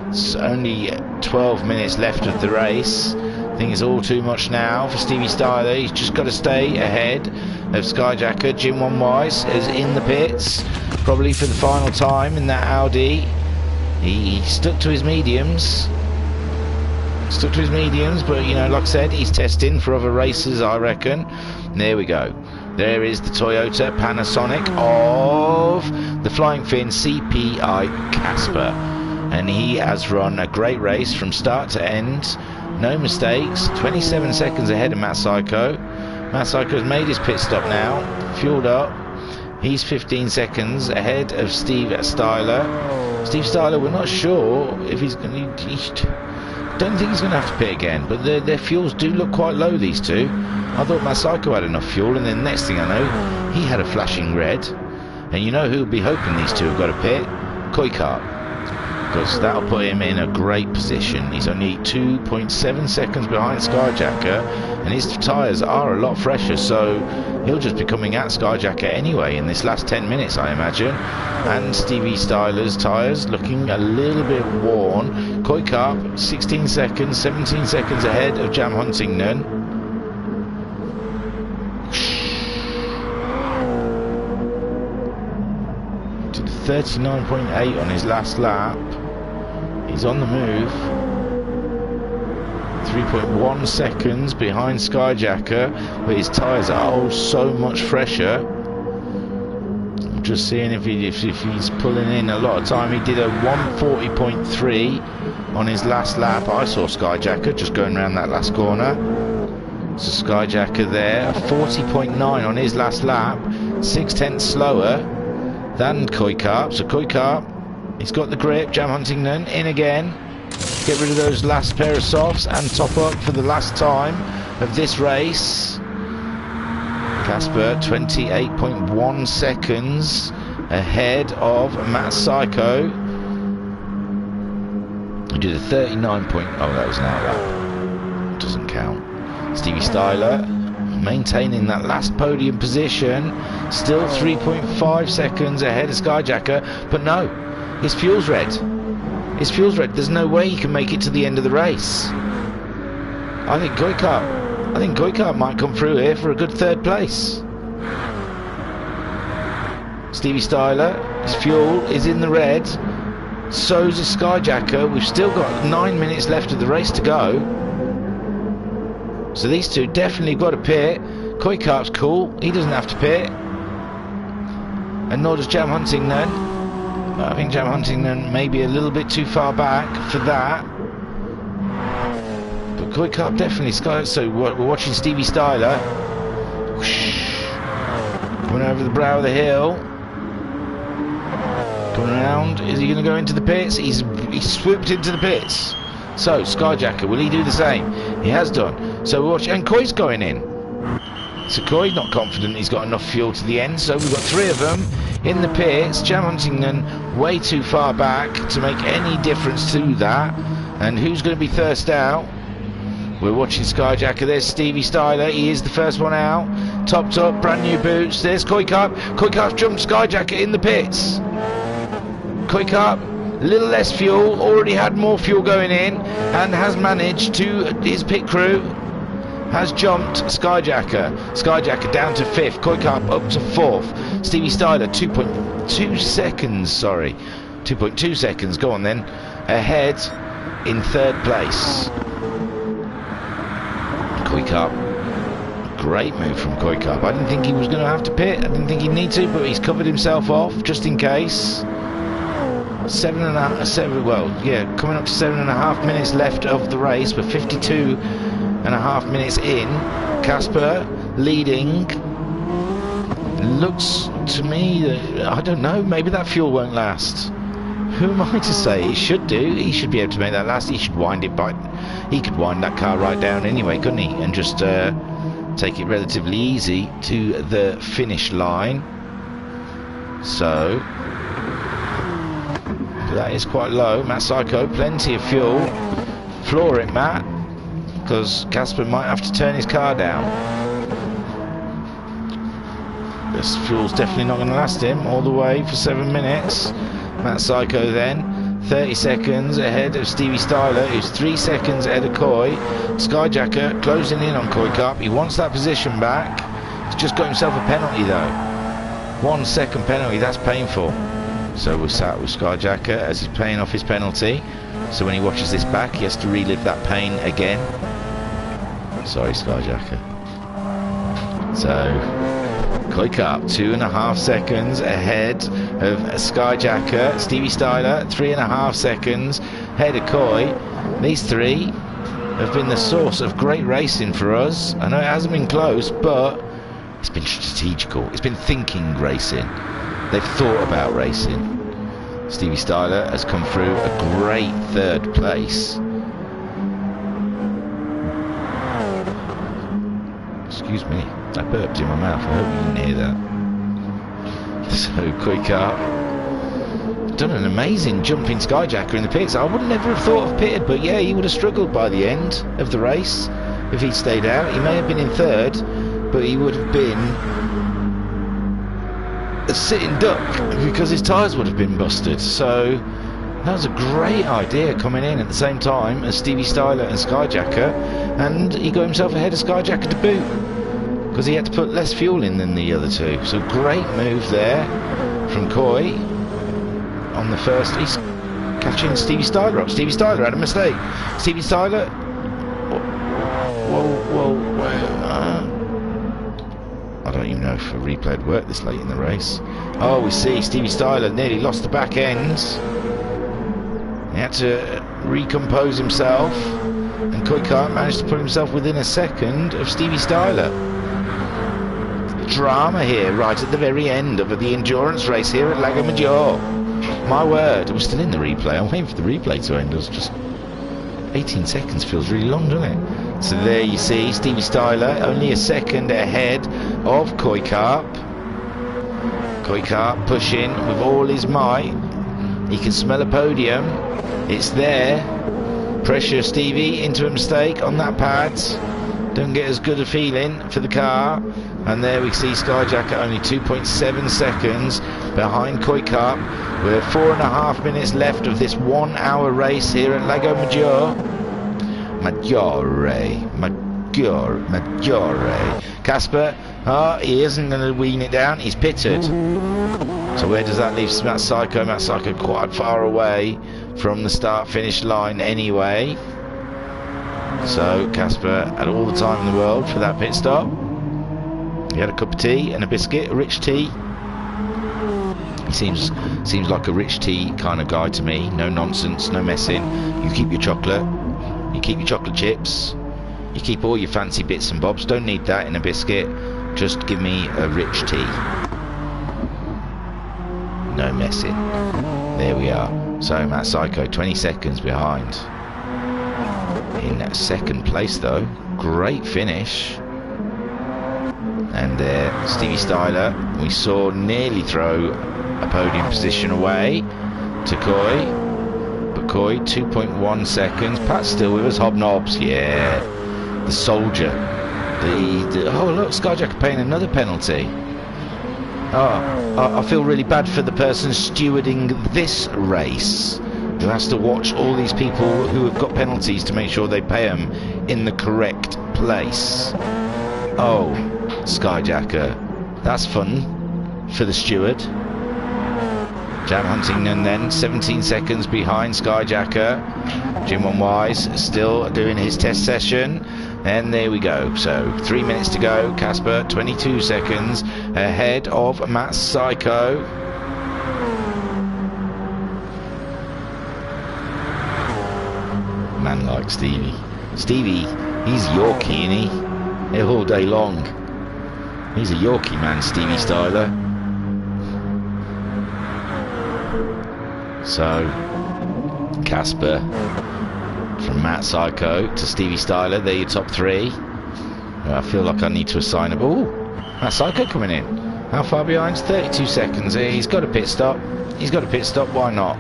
It's only 12 minutes left of the race. I think it's all too much now for Stevie Styler. He's just got to stay ahead of Skyjacker. Jim One Wise is in the pits, probably for the final time in that Audi. He stuck to his mediums. But, you know, like I said, he's testing for other races, I reckon. And there we go. There is the Toyota Panasonic of the Flying Finn CPI Casper. And he has run a great race from start to end. No mistakes. 27 seconds ahead of Matt Psycho. Matt Psycho has made his pit stop now. Fueled up. He's 15 seconds ahead of Steve Styler. Steve Styler, we're not sure if he's going to... don't think he's going to have to pit again. But their fuels do look quite low, these two. I thought Matt Psycho had enough fuel. And then next thing I know, he had a flashing red. And you know who will be hoping these two have got a pit? Koikart. Because that'll put him in a great position. He's only 2.7 seconds behind Skyjacker, and his tyres are a lot fresher, so he'll just be coming at Skyjacker anyway in this last 10 minutes, I imagine. And Stevie Styler's tyres looking a little bit worn. Koikart 16 seconds, 17 seconds ahead of Jam Huntington. Did 39.8 on his last lap. He's on the move. 3.1 seconds behind Skyjacker, but his tyres are oh so much fresher. I'm just seeing if he's pulling in a lot of time. He did a 140.3 on his last lap. I saw Skyjacker just going around that last corner. So Skyjacker there, 40.9 on his last lap, 0.6 slower than Koikart. So Koikart, he's got the grip. Jam Huntington in again. Get rid of those last pair of softs and top up for the last time of this race. Casper 28.1 seconds ahead of Matt Psycho. We did a 39 point. Oh, that was an outlap. Doesn't count. Stevie Styler maintaining that last podium position. Still 3.5 seconds ahead of Skyjacker. But no, his fuel's red. His fuel's red. There's no way he can make it to the end of the race. I think Goikart might come through here for a good third place. Stevie Styler, his fuel is in the red. So's a Skyjacker. We've still got 9 minutes left of the race to go. So these two definitely got to pit. Goikart's cool. He doesn't have to pit. And nor does Jam Huntington. I think Jam Huntington may be a little bit too far back for that. But Goikart definitely Sky. So we're watching Stevie Styler. Whoosh. Coming over the brow of the hill. Coming around. Is he going to go into the pits? He's swooped into the pits. So Skyjacker, will he do the same? He has done. So we're watching, and Koi's going in. So Koi's not confident he's got enough fuel to the end. So we've got 3 of them in the pits. Jam Huntington way too far back to make any difference to that. And who's going to be first out? We're watching Skyjacker. There's Stevie Styler. He is the first one out. Topped up, brand new boots. There's Goikart. Goikart's jumped Skyjacker in the pits. Goikart, a little less fuel, already had more fuel going in, and has managed to, his pit crew has jumped Skyjacker. Skyjacker down to 5th, Goikart up to 4th. Stevie Styler 2.2 seconds, sorry. 2.2 seconds, go on then. Ahead in 3rd place. Goikart. Great move from Goikart. I didn't think he was going to have to pit. I didn't think he'd need to, but he's covered himself off just in case. Coming up to 7.5 minutes left of the race. We're 52.5 minutes in. Casper leading. Looks to me that, I don't know, maybe that fuel won't last. Who am I to say? It should do. He should be able to make that last. He should wind it by. He could wind that car right down anyway, couldn't he? And just take it relatively easy to the finish line. So that is quite low. Matt Psycho, plenty of fuel. Floor it, Matt, because Casper might have to turn his car down. This fuel's definitely not going to last him all the way for 7 minutes. Matt Psycho then, 30 seconds ahead of Stevie Styler, who's 3 seconds ahead of Koi. Skyjacker closing in on Goikart. He wants that position back. He's just got himself a penalty though. 1 second penalty, that's painful. So we're sat with Skyjacker as he's paying off his penalty. So when he watches this back, he has to relive that pain again. Sorry, Skyjacker. So Goikart 2.5 seconds ahead of Skyjacker. Stevie Styler 3.5 seconds ahead of Koi. These 3 have been the source of great racing for us. I know it hasn't been close, but it's been strategical. It's been thinking racing. They've thought about racing. Stevie Styler has come through a great 3rd place. Excuse me, I burped in my mouth. I hope you didn't hear that. So Goikart done an amazing jumping Skyjacker in the pits. I would never have thought of pitted, but yeah, he would have struggled by the end of the race if he'd stayed out. He may have been in 3rd, but he would have been a sitting duck because his tyres would have been busted. So that was a great idea, coming in at the same time as Stevie Styler and Skyjacker, and he got himself ahead of Skyjacker to boot because he had to put less fuel in than the other 2. So great move there from Koi on the first. He's catching Stevie Styler up. Stevie Styler had a mistake. Stevie Styler, whoa. I don't even know if a replay would work this late in the race. Oh, we see Stevie Styler nearly lost the back end. He had to recompose himself, and Goikart managed to put himself within a second of Stevie Styler. Drama here, right at the very end of the endurance race here at Lago Maggiore. My word, we're still in the replay. I'm waiting for the replay to end. It was just 18 seconds feels really long, doesn't it? So there you see Stevie Styler only a second ahead of Koi Carp. Koi Carp pushing with all his might. He can smell a podium. It's there. Pressure Stevie into a mistake on that pad. Don't get as good a feeling for the car. And there we see Skyjacker only 2.7 seconds behind Koi Carp. We're 4.5 minutes left of this 1 hour race here at Lago Maggiore. Casper, he isn't going to wean it down, he's pitted. So where does that leave Matt Psycho? Matt Psycho quite far away from the start finish line anyway. So Casper had all the time in the world for that pit stop. He had a cup of tea and a biscuit, a rich tea. He seems like a rich tea kind of guy to me. No nonsense, no messing. You keep your chocolate, you keep your chocolate chips, you keep all your fancy bits and bobs. Don't need that in a biscuit. Just give me a rich tea. No messing. There we are. So Matt Psycho 20 seconds behind. In second place though. Great finish. And Stevie Styler, we saw nearly throw a podium position away to Coy, but Coy 2.1 seconds. Pat's still with us. Hobnobs, yeah, the soldier. Oh look, Skyjacker paying another penalty. I feel really bad for the person stewarding this race, who has to watch all these people who have got penalties to make sure they pay them in the correct place. Oh, Skyjacker, that's fun for the steward. Jam Huntington then 17 seconds behind Skyjacker. Jim One Wise still doing his test session, and there we go. So 3 minutes to go. Casper 22 seconds ahead of Matt Psycho. Man like Stevie, he's Yorkie, isn't he? All day long. He's a Yorkie man, Stevie Styler. So Casper from Matt Psycho to Stevie Styler, they're your top three. I feel like I need to assign a ball. Matt Psycho coming in. How far behind? 32 seconds. He's got a pit stop. Why not?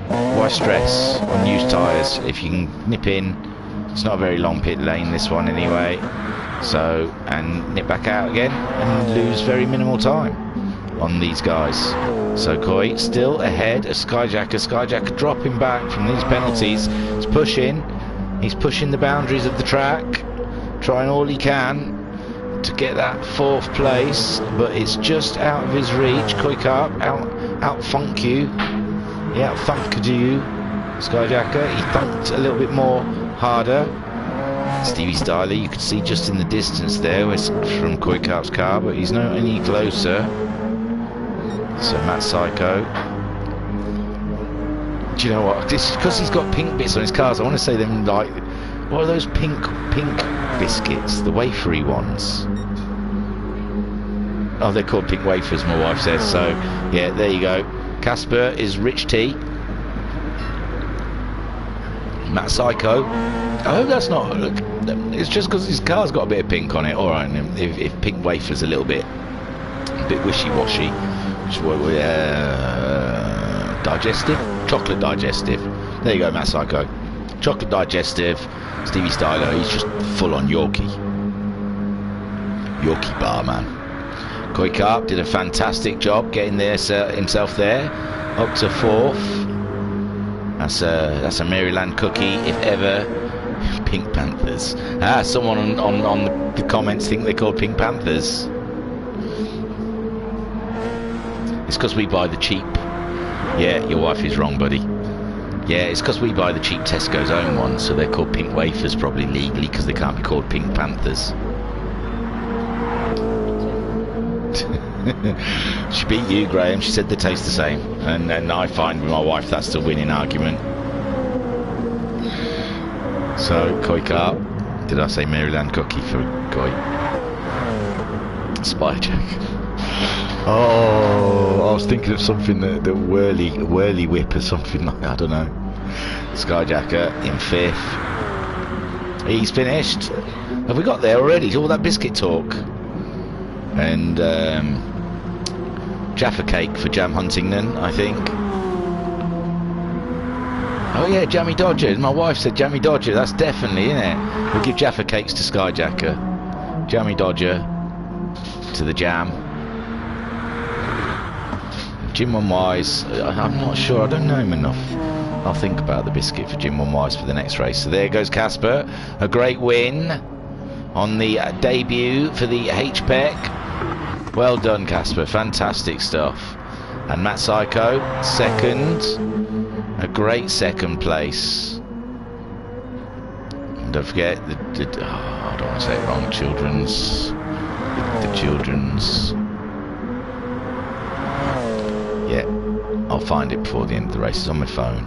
Why stress on used tyres if you can nip in? It's not a very long pit lane, this one anyway. So, and nip back out again and lose very minimal time on these guys. So Coy still ahead of Skyjacker. Skyjacker dropping back from these penalties. He's pushing the boundaries of the track, trying all he can to get that fourth place, but it's just out of his reach. Coy Carp out-funked you. He out-thunked you, Skyjacker. He thunked a little bit more harder. Stevie Styler, you could see just in the distance there from Koi Carp's car, but he's not any closer. So Matt Psycho. Do you know what? This is because he's got pink bits on his cars. I want to say them like, what are those pink biscuits? The wafery ones. Oh, they're called pink wafers, my wife says. So yeah, there you go. Casper is rich tea. Matt Psycho. Oh, that's not. It's just because his car's got a bit of pink on it. All right, if pink wafer's a bit wishy-washy, digestive, chocolate digestive. There you go, Matt Psycho. Chocolate digestive. Stevie Styler. He's just full on Yorkie bar man. Koi Carp did a fantastic job getting there himself there, up to fourth. That's a Maryland cookie, if ever. Pink Panthers. Someone on the comments think they're called Pink Panthers. It's because we buy the cheap. Yeah, your wife is wrong, buddy. Yeah, it's because we buy the cheap Tesco's own ones, so they're called pink wafers probably legally, because they can't be called Pink Panthers. She beat you, Graham. She said they taste the same, and I find with my wife that's the winning argument. So Koi Carp, did I say Maryland cookie for Koi? Spyjack. Oh, I was thinking of something that whirly whip or something like that. I don't know. Skyjacker in fifth. He's finished. Have we got there already? All that biscuit talk. And Jaffa cake for Jam Huntington, I think. Oh yeah, Jammy Dodger. My wife said Jammy Dodger. That's definitely in it. We'll give Jaffa cakes to Skyjacker. Jammy Dodger to the Jam. Jim One Wise. I'm not sure. I don't know him enough. I'll think about the biscuit for Jim One Wise for the next race. So there goes Casper. A great win on the debut for the HPEC. Well done, Casper. Fantastic stuff. And Matt Psycho, second. A great second place. And don't forget I don't want to say it wrong. The children's. Yeah, I'll find it before the end of the race. It's on my phone.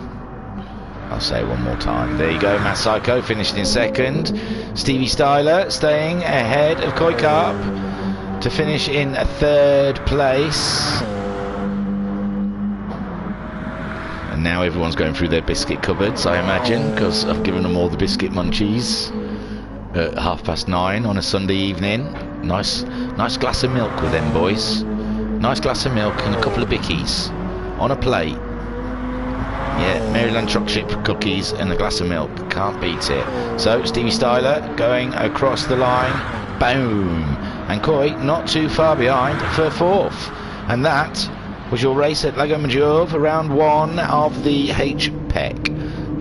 I'll say it one more time. There you go, Matt Psycho finished in second. Stevie Styler staying ahead of Koi Carp to finish in third place. And now everyone's going through their biscuit cupboards, I imagine, because I've given them all the biscuit munchies at 9:30 on a Sunday evening. Nice glass of milk with them boys. Nice glass of milk and a couple of bickies on a plate. Yeah, Maryland chocolate chip cookies and a glass of milk. Can't beat it. So Stevie Styler going across the line. Boom. And Koi not too far behind for fourth. And that was your race at Lago Maggiore for round one of the HPEC.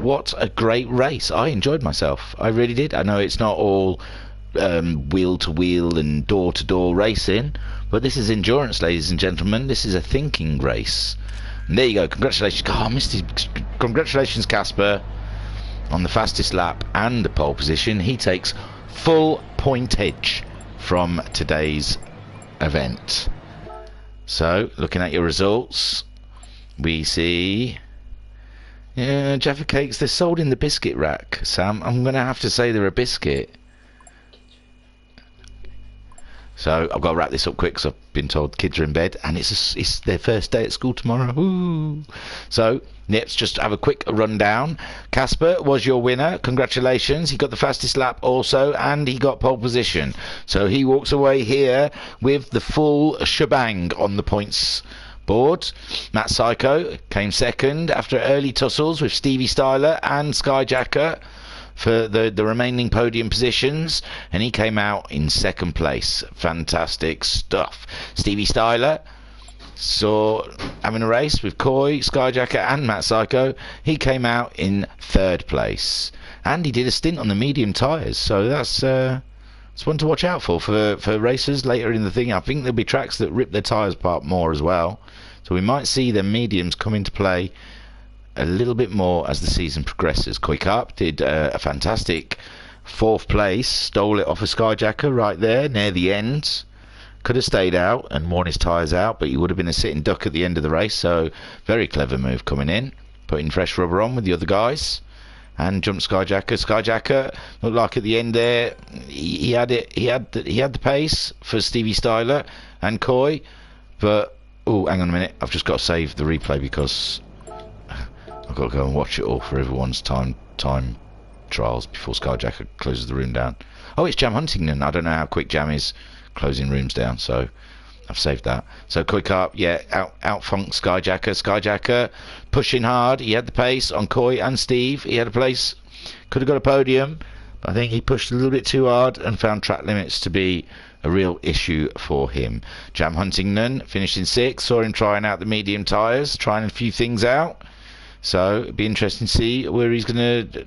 What a great race. I enjoyed myself. I really did. I know it's not all wheel to wheel and door to door racing, but this is endurance, ladies and gentlemen. This is a thinking race. And there you go. Congratulations. Oh, I missed his. Congratulations, Casper, on the fastest lap and the pole position. He takes full pointage from today's event. So, looking at your results, we see Jaffa cakes. They're sold in the biscuit rack, Sam. I'm going to have to say they're a biscuit. So I've got to wrap this up quick because I've been told the kids are in bed and it's their first day at school tomorrow. Ooh. So let's just have a quick rundown. Casper was your winner. Congratulations. He got the fastest lap also and he got pole position. So he walks away here with the full shebang on the points board. Matt Psycho came second after early tussles with Stevie Styler and Skyjacker for the remaining podium positions, and he came out in second place. Fantastic stuff. Stevie Styler saw having a race with Koi, Skyjacker and Matt Psycho. He came out in third place, and he did a stint on the medium tyres, so that's one to watch out for racers later in the thing. I think there'll be tracks that rip their tyres apart more as well, so we might see the mediums come into play a little bit more as the season progresses. Koi Carp did a fantastic fourth place, stole it off a Skyjacker right there near the end. Could have stayed out and worn his tyres out, but he would have been a sitting duck at the end of the race. So very clever move coming in, putting fresh rubber on with the other guys, and jumped Skyjacker. Skyjacker looked like at the end there he had it. He had the pace for Stevie Styler and Koi, but oh, hang on a minute, I've just got to save the replay because I've got to go and watch it all for everyone's time trials before Skyjacker closes the room down. Oh, it's Jam Huntington. I don't know how quick Jam is closing rooms down, so I've saved that. So Koi Carp, yeah, out-funked Skyjacker. Skyjacker pushing hard. He had the pace on Koi and Steve. He had a place. Could have got a podium, but I think he pushed a little bit too hard and found track limits to be a real issue for him. Jam Huntington finished in sixth. Saw him trying out the medium tyres, trying a few things out. So it'd be interesting to see where he's going to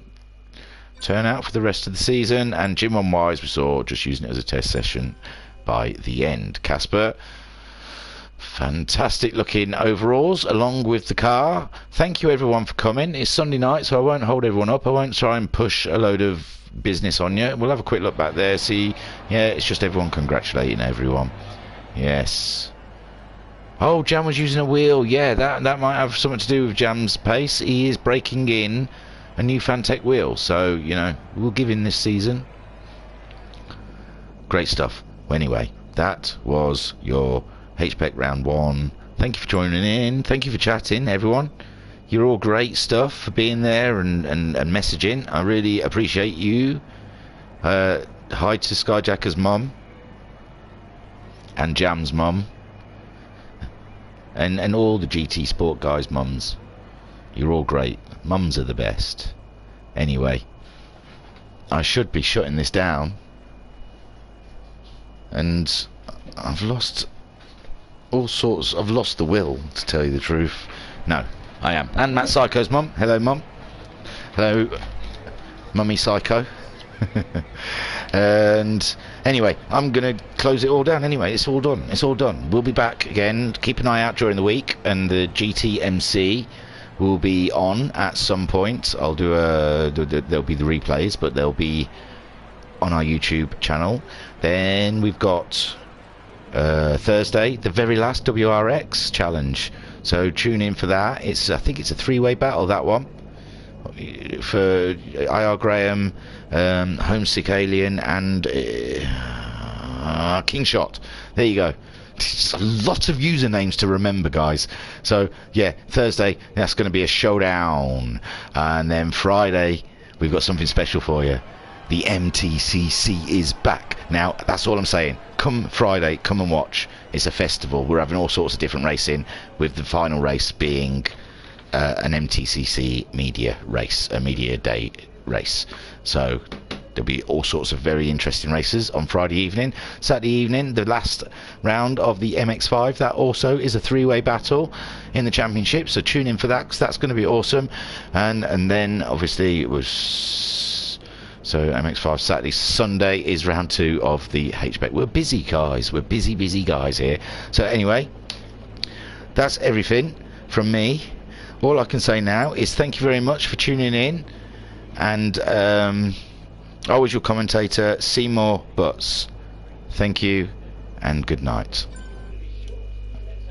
turn out for the rest of the season. And Jim One Wise we saw just using it as a test session by the end. Casper, fantastic looking overalls along with the car. Thank you everyone for coming. It's Sunday night, so I won't hold everyone up. I won't try and push a load of business on you. We'll have a quick look back there, see. Yeah, it's just everyone congratulating everyone. Yes. Oh, Jam was using a wheel. Yeah, that might have something to do with Jam's pace. He is breaking in a new Fantech wheel, so you know we'll give him this season. Great stuff. Well, anyway, that was your HPEC round one. Thank you for joining in. Thank you for chatting, everyone. You're all great stuff for being there and messaging. I really appreciate you Hi to Skyjacker's mum and Jam's mum and all the GT Sport guys' mums. You're all great. Mums are the best. Anyway, I should be shutting this down, and I've lost all sorts. I've lost the will, to tell you the truth. No, I am. And Matt Psycho's mum. Hello, mum. Hello, mummy Psycho. And anyway, I'm gonna close it all down. Anyway, it's all done. It's all done. We'll be back again. Keep an eye out during the week, and the GTMC will be on at some point. I'll do there'll be the replays, but they'll be on our YouTube channel. Then we've got Thursday, the very last WRX challenge. So tune in for that. I think it's a 3-way battle, that one. For IR Graham, Homesick Alien, and Kingshot. There you go. It's a lot of usernames to remember, guys. So yeah, Thursday, that's going to be a showdown, and then Friday we've got something special for you. The MTCC is back. Now that's all I'm saying. Come Friday, come and watch. It's a festival. We're having all sorts of different racing, with the final race being an MTCC media race, a media day race. So there'll be all sorts of very interesting races on Friday evening. Saturday evening, the last round of the MX5. That also is a 3-way battle in the championship. So tune in for that, because that's going to be awesome. And then obviously it was MX5 Saturday. Sunday is round 2 of the HPEC. We're busy, guys. We're busy guys here. So anyway, that's everything from me. All I can say now is thank you very much for tuning in, and always your commentator, Seymour Butts. Thank you, and good night.